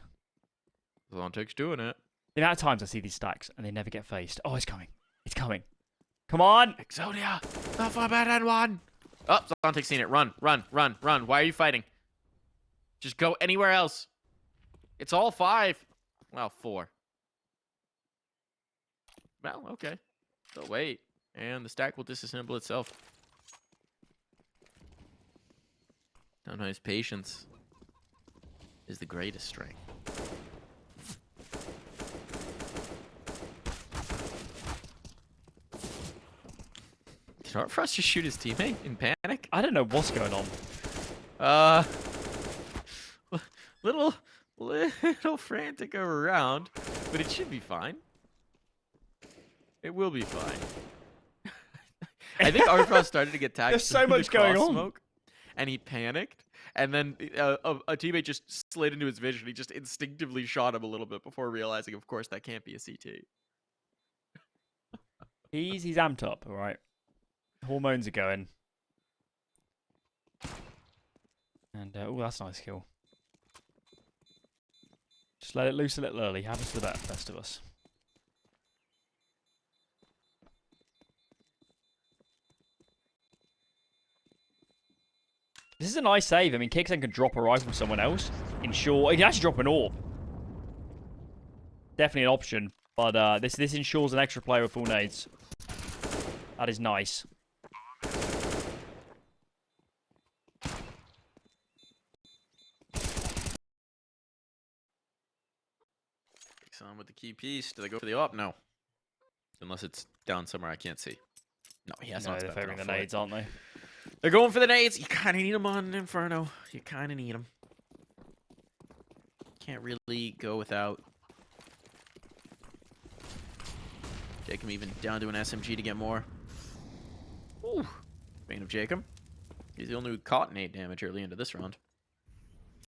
Zontic's doing it. The amount of times I see these stacks and they never get faced. Oh, it's coming. It's coming. Come on! Exodia! The 4-man 1! Oh, Zontic's seen it. Run, run, run, run. Why are you fighting? Just go anywhere else. It's all 5. Well, 4. Well, okay. So wait. And the stack will disassemble itself. Sometimes patience is the greatest strength. Did Artfrost just shoot his teammate in panic? I don't know what's going on. Little frantic around, but it should be fine. It will be fine. I think Artfrost started to get tagged. There's so much going on. Smoke, and he panicked, and then a teammate just slid into his vision. He just instinctively shot him a little bit before realizing, of course, that can't be a CT. He's amped up, all right. Hormones are going. And oh, that's a nice kill. Just let it loose a little early. Happens to the best of us. This is a nice save. I mean, Kixen can drop a rifle from someone else. Ensure he can actually drop an orb. Definitely an option, but this ensures an extra player with full nades. That is nice. On with the key piece. Do they go for the op? No. Unless it's down somewhere I can't see. No, he has not. They're favoring the nades, aren't they? They're going for the nades. You kind of need them on Inferno. You kind of need them. Can't really go without. Jacob even down to an SMG to get more. Ooh. Bane of Jacob. He's the only one who caught nade damage early into this round.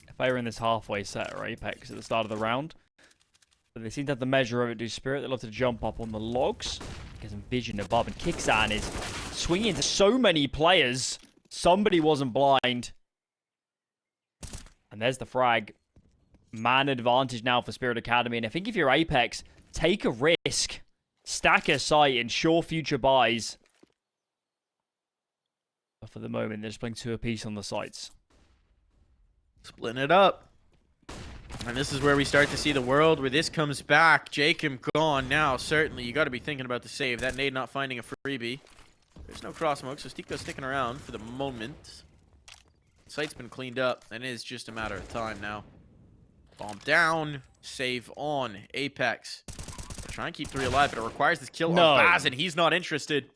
If they were in this halfway set or Apeks at the start of the round, but they seem to have the measure of it do spirit. They love to jump up on the logs. Get some vision above. And Kixan is swinging into so many players. Somebody wasn't blind. And there's the frag. Man advantage now for Spirit Academy. And I think if you're Apeks, take a risk. Stack a site. Ensure future buys. But for the moment, they're just playing 2 apiece on the sites. Splitting it up. And this is where we start to see the world where this comes back. Jacob gone now, certainly. You got to be thinking about the save. That nade not finding a freebie. There's no cross smoke, so STYKO sticking around for the moment. Site's been cleaned up, and it is just a matter of time now. Bomb down, save on. Apeks. They'll try and keep 3 alive, but it requires this kill on Baz, and he's not interested.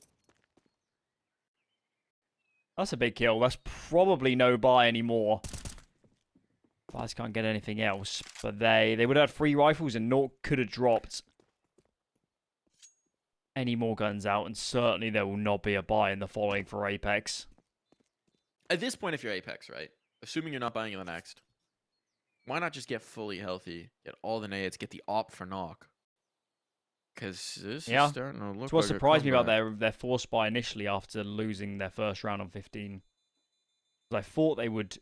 That's a big kill. That's probably no buy anymore. Baz can't get anything else, but they would have had 3 rifles and Naught could have dropped any more guns out, and certainly there will not be a buy in the following for Apeks. At this point, if you're Apeks, right, assuming you're not buying in the next, why not just get fully healthy, get all the nades, get the op for knock? Because this is starting to look It's what like surprised me about their force buy initially after losing their first round on 15. I thought they would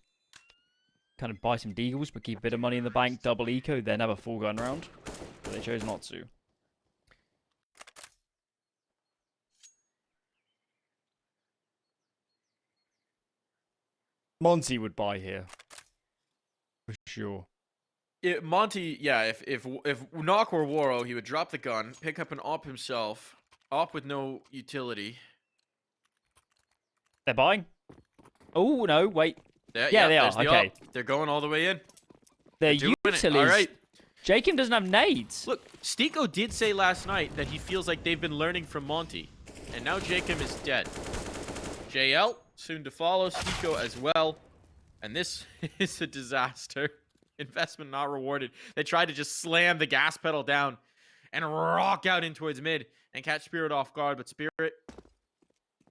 kind of buy some deagles, but keep a bit of money in the bank, double eco, then have a full gun round. But they chose not to. Monty would buy here. For sure. Monty, yeah, if Knock were Waro, he would drop the gun, pick up an op himself, op with no utility. They're buying? Oh, no, wait. Yeah, they are. Okay. They're going all the way in. They're doing it. utilities. All right. Jacob doesn't have nades. Look, STYKO did say last night that he feels like they've been learning from Monty. And now Jacob is dead. JL, soon to follow. STYKO as well. And this is a disaster. Investment not rewarded. They tried to just slam the gas pedal down and rock out in towards mid and catch Spirit off guard. But Spirit,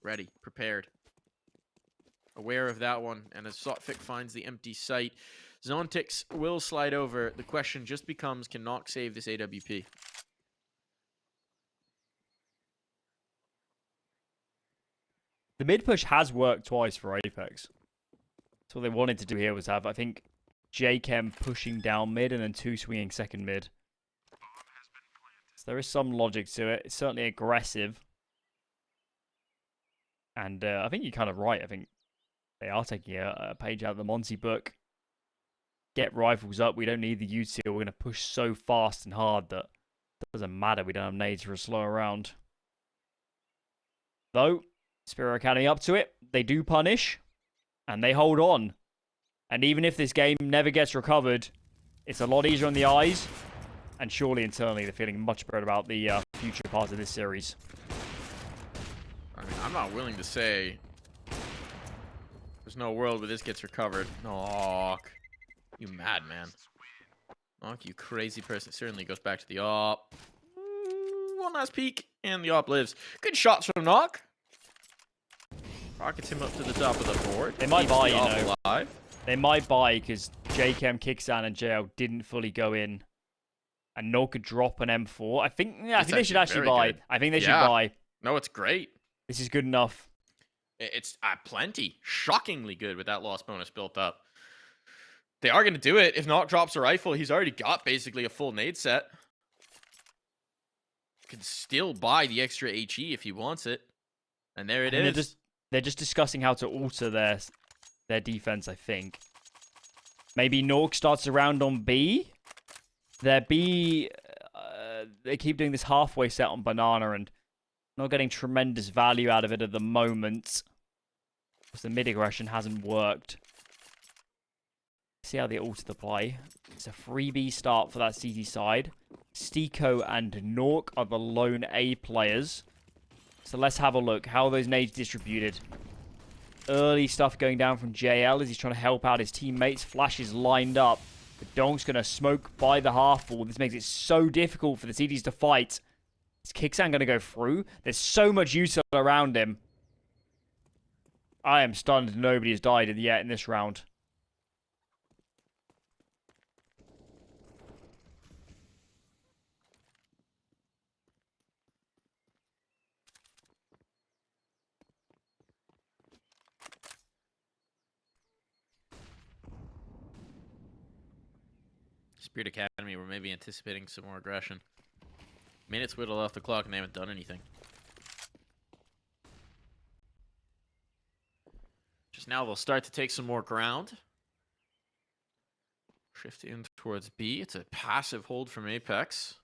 ready, prepared. Aware of that one. And as Sotfik finds the empty site, Zontix will slide over. The question just becomes, can Knock save this AWP? The mid push has worked twice for Apeks. So what they wanted to do here was have, I think, Jchem pushing down mid and then 2 swinging second mid. So there is some logic to it. It's certainly aggressive. And I think you're kind of right. I think they are taking a page out of the Monty book. Get rifles up. We don't need the UTIL. We're going to push so fast and hard that it doesn't matter. We don't have nades for a slower round. Though, Spirit Academy up to it. They do punish. And they hold on. And even if this game never gets recovered, it's a lot easier on the eyes. And surely internally they're feeling much better about the future part of this series. I mean, I'm not willing to say there's no world where this gets recovered. Aw, you madman. Aw, you crazy person. Certainly goes back to the op. One last peek, and the op lives. Good shots from Knock. Rockets him up to the top of the board. They might Keeps buy, the you op know. alive. They might buy because Jkaem, Kixan, and JL didn't fully go in. And Knock could drop an M4. I think they should actually very buy. good. I think they should Yeah. buy. No, it's great. This is good enough. It's plenty. Shockingly good with that loss bonus built up. They are going to do it. If Knock drops a rifle, he's already got basically a full nade set. Could still buy the extra HE if he wants it. And there it is. They're just discussing how to alter their defense, I think. Maybe Nork starts around on B. Their B, they keep doing this halfway set on Banana and not getting tremendous value out of it at the moment. Because the mid aggression hasn't worked. See how they alter the play. It's a 3B start for that CT side. STYKO and Nork are the lone A players. So let's have a look. How are those nades distributed? Early stuff going down from JL as he's trying to help out his teammates. Flash is lined up. But Donk's going to smoke by the half wall. This makes it so difficult for the CTs to fight. Is Kixan going to go through? There's so much util around him. I am stunned nobody has died yet in this round. Spirit Academy, we're maybe anticipating some more aggression. Minutes whittle off the clock and they haven't done anything. Just now they'll start to take some more ground. Shift in towards B. It's a passive hold from Apeks.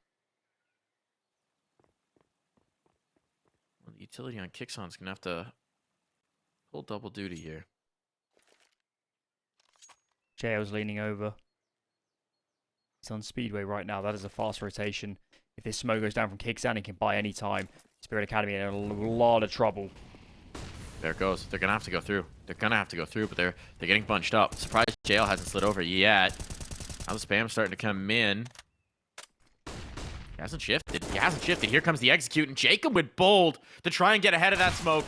Well, the utility on Kixon's going to have to hold double duty here. JL's leaning over. He's on Speedway right now. That is a fast rotation. If this smoke goes down from Kixan, he can buy any time. Spirit Academy in a lot of trouble. There it goes. They're gonna have to go through. They're gonna have to go through, but they're getting bunched up. Surprised JL hasn't slid over yet. Now the spam's starting to come in. He hasn't shifted. He hasn't shifted. Here comes the execute, and Jacob with bold to try and get ahead of that smoke.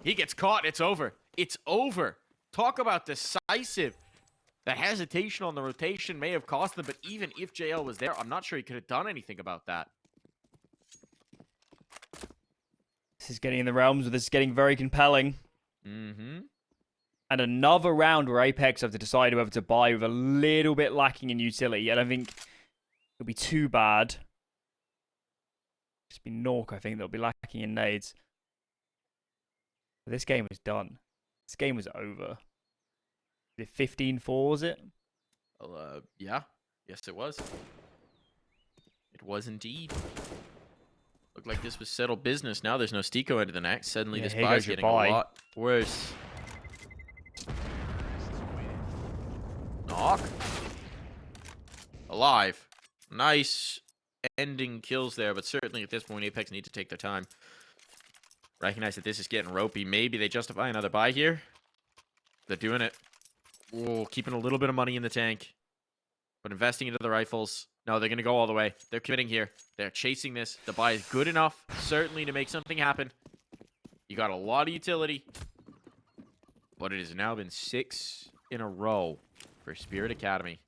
He gets caught. It's over. It's over. Talk about decisive. The hesitation on the rotation may have cost them, but even if JL was there, I'm not sure he could have done anything about that. This is getting in the realms of this is getting very compelling. Mm-hmm. And another round where Apeks have to decide whether to buy with a little bit lacking in utility. I don't think it'll be too bad. Just be Nork, I think, that'll be lacking in nades. But this game was done. This game was over. Is it 15-4, was it? Well, yeah. Yes, it was. It was indeed. Looked like this was settled business. Now there's no STYKO into the next. Suddenly this buy's getting a lot worse. Knock. Alive. Nice ending kills there, but certainly at this point, Apeks need to take their time. Recognize that this is getting ropey. Maybe they justify another buy here. They're doing it. Oh, keeping a little bit of money in the tank. But investing into the rifles. No, they're going to go all the way. They're committing here. They're chasing this. The buy is good enough, certainly, to make something happen. You got a lot of utility. But it has now been 6 in a row for Spirit Academy.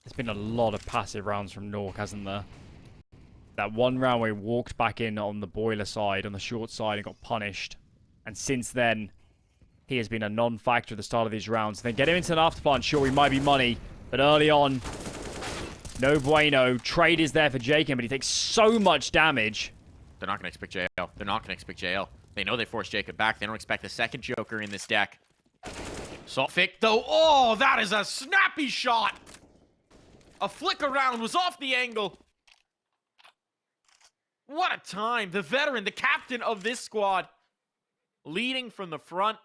There's been a lot of passive rounds from Nork, hasn't there? That one round where he walked back in on the boiler side, on the short side, and got punished. And since then, he has been a non-factor at the start of these rounds. Then get him into an afterplant, sure, he might be money. But early on, no bueno. Trade is there for Jkaem, but he takes so much damage. They're not going to expect JL. They're not going to expect JL. They know they forced Jacob back. They don't expect the second Joker in this deck. Saltfic, though. Oh, that is a snappy shot. A flick around was off the angle. What a time. The veteran, the captain of this squad, leading from the front.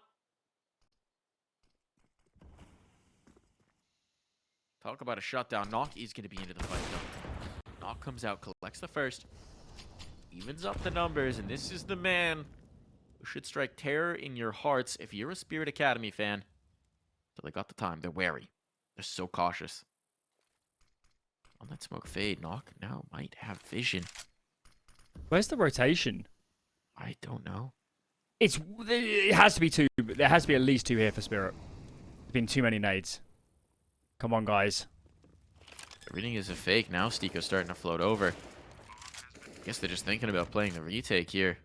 Talk about a shutdown. Nawwk is going to be into the fight, though. Nawwk comes out, collects the first, evens up the numbers, and this is the man who should strike terror in your hearts if you're a Spirit Academy fan. So they got the time. They're wary. They're so cautious. On that smoke fade, Nawwk now might have vision. Where's the rotation? I don't know. It has to be two. There has to be at least two here for Spirit. There's been too many nades. Come on, guys. Everything is a fake. Now STYKO's starting to float over. I guess they're just thinking about playing the retake here.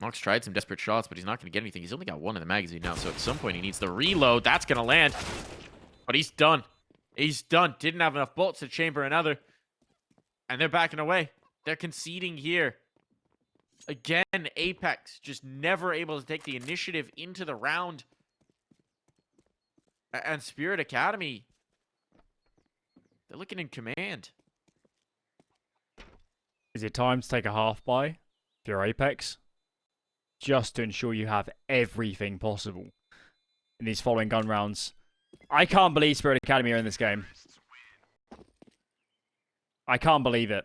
Nawwk's tried some desperate shots, but he's not going to get anything. He's only got one in the magazine now, so at some point he needs the reload. That's going to land. But he's done. He's done. Didn't have enough bullets to chamber another. And they're backing away. They're conceding here. Again, Apeks just never able to take the initiative into the round. And Spirit Academy, they're looking in command. Is it time to take a half buy if you're Apeks? Just to ensure you have everything possible in these following gun rounds. I can't believe Spirit Academy are in this game. I can't believe it.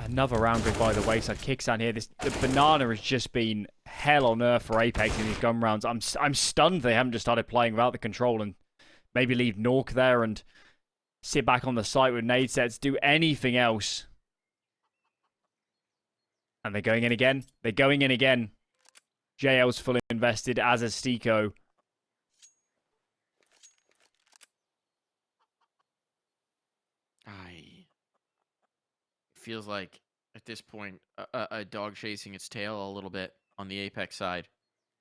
Another round goes by the wayside. CSGO here. The banana has just been hell on earth for Apeks in these gun rounds. I'm stunned they haven't just started playing without the control and maybe leave Nawwk there and sit back on the site with nade sets. Do anything else. And they're going in again. They're going in again. JL's fully invested, as is STYKO. Feels like at this point a dog chasing its tail a little bit on the Apeks side.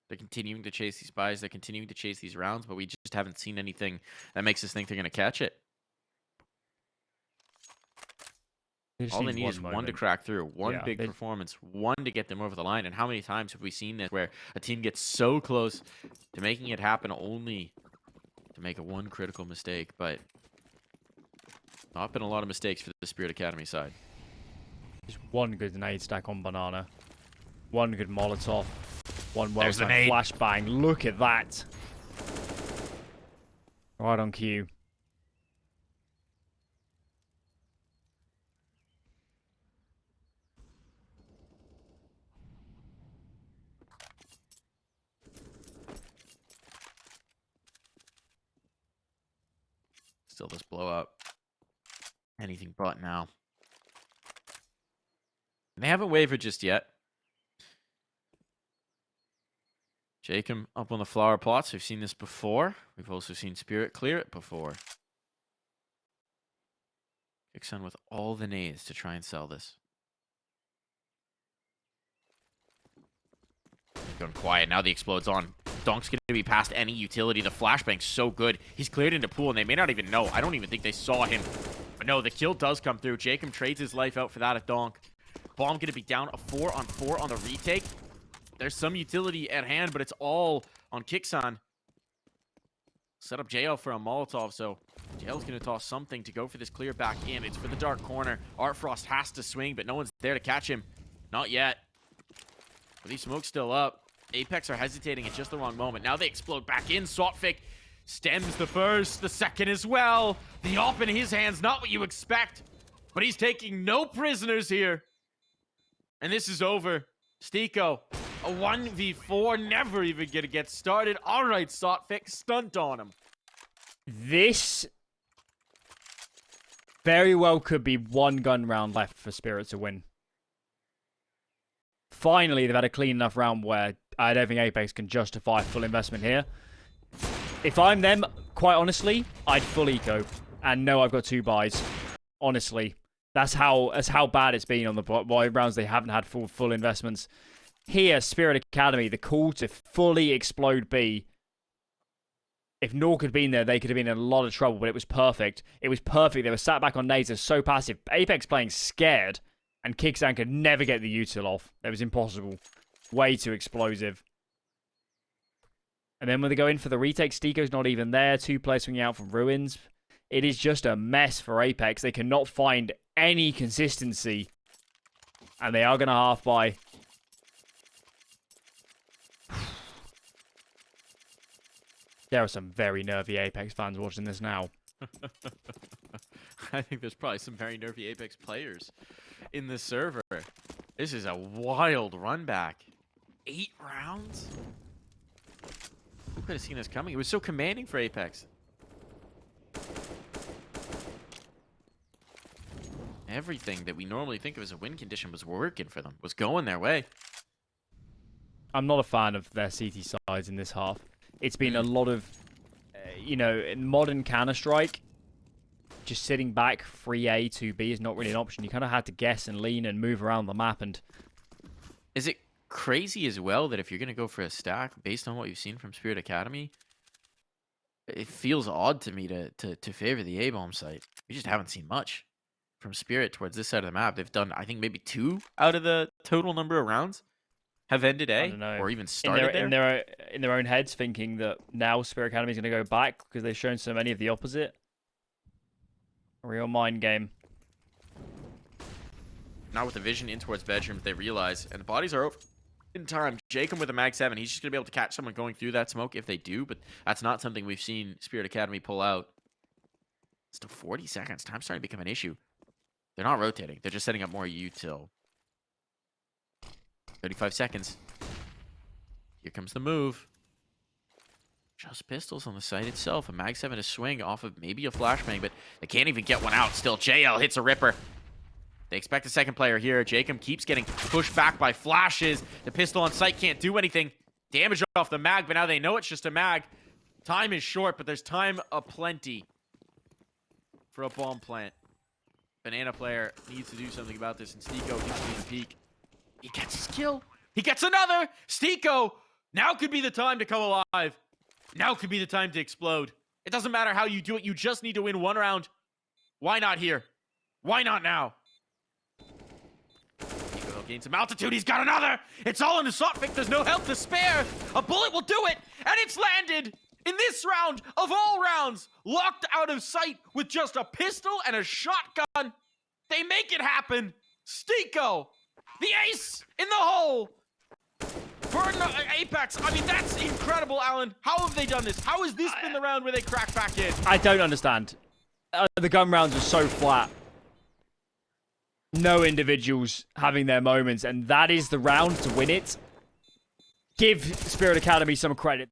They're continuing to chase these buys. They're continuing to chase these rounds, but we just haven't seen anything that makes us think they're going to catch it. All they need is one to crack through, one big performance, one to get them over the line. And how many times have we seen this where a team gets so close to making it happen only to make a one critical mistake? But not been a lot of mistakes for the Spirit Academy side. Just one good nade stack on banana. One good Molotov. One well-timed flashbang. Look at that. Right on cue. Still this blow up. Anything but now. And they haven't wavered just yet. Apeksjkaem up on the flower plots. We've seen this before. We've also seen Spirit clear it before. CSGO with all the nades to try and sell this. Going quiet. Now the explode's on. Donk's going to be past any utility. The flashbang's so good. He's cleared into pool, and they may not even know. I don't even think they saw him. But no, the kill does come through. Apeksjkaem trades his life out for that at Donk. Bomb going to be down a 4-on-4 on the retake. There's some utility at hand, but it's all on CSGO. Set up JL for a Molotov, so JL's going to toss something to go for this clear back in. It's for the dark corner. Artfrost has to swing, but no one's there to catch him. Not yet. But these smokes still up. Apeks are hesitating at just the wrong moment. Now they explode back in. CSGO stems the first, the second as well. The op in his hands, not what you expect. But he's taking no prisoners here. And this is over. STYKO, a 1v4, never even gonna get started. All right, CSGO, stunt on him. This very well could be one gun round left for Spirit to win. Finally, they've had a clean enough round where I don't think Apeks can justify full investment here. If I'm them, quite honestly, I'd full eco and know I've got 2 buys. Honestly, that's how bad it's been on the rounds. They haven't had full investments. Here, Spirit Academy, the call to fully explode B. If Nawwk had been there, they could have been in a lot of trouble, but it was perfect. It was perfect. They were sat back on nades. They're so passive. Apeks playing scared, and CSGO could never get the util off. That was impossible. Way too explosive. And then when they go in for the retake, STYKO's not even there. 2 players swinging out from ruins. It is just a mess for Apeks. They cannot find any consistency. And they are going to half buy. There are some very nervy Apex fans watching this now. I think there's probably some very nervy Apex players in this server. This is a wild run back. 8 rounds? Who could have seen this coming? It was so commanding for Apeks. Everything that we normally think of as a win condition was working for them, was going their way. I'm not a fan of their CT sides in this half. It's been a lot of, you know, in modern Counter-Strike, just sitting back 3A, 2B is not really an option. You kind of had to guess and lean and move around the map. And is it crazy as well that if you're going to go for a stack, based on what you've seen from Spirit Academy, it feels odd to me to favor the A-bomb site. We just haven't seen much from Spirit towards this side of the map. They've done, I think, maybe 2 out of the total number of rounds have ended A, or even started in their own heads, thinking that now Spirit Academy is going to go back because they've shown so many of the opposite. A real mind game. Now with the vision in towards bedrooms, they realize, and the bodies are over in time. Jacob with a mag 7, he's just going to be able to catch someone going through that smoke if they do, but that's not something we've seen Spirit Academy pull out. Still 40 seconds. Time's starting to become an issue. They're not rotating. They're just setting up more util. 35 seconds. Here comes the move. Just pistols on the site itself. A mag 7 to swing off of maybe a flashbang, but they can't even get one out. Still, JL hits a ripper. They expect a second player here. Jacob keeps getting pushed back by flashes. The pistol on site can't do anything. Damage off the mag, but now they know it's just a mag. Time is short, but there's time aplenty for a bomb plant. Banana player needs to do something about this, and STYKO keeps being a peak. He gets his kill. He gets another. STYKO, now could be the time to come alive. Now could be the time to explode. It doesn't matter how you do it. You just need to win 1 round. Why not here? Why not now? STYKO gains some altitude. He's got another. It's all in the SOTFIC. There's no health to spare. A bullet will do it. And it's landed in this round of all rounds. Locked out of sight with just a pistol and a shotgun. They make it happen. STYKO, the ace in the hole for Apeks. I mean, that's incredible, Alan. How have they done this? How has this been the round where they crack back in? I don't understand. The gun rounds are so flat. No individuals having their moments, and that is the round to win it. Give Spirit Academy some credit.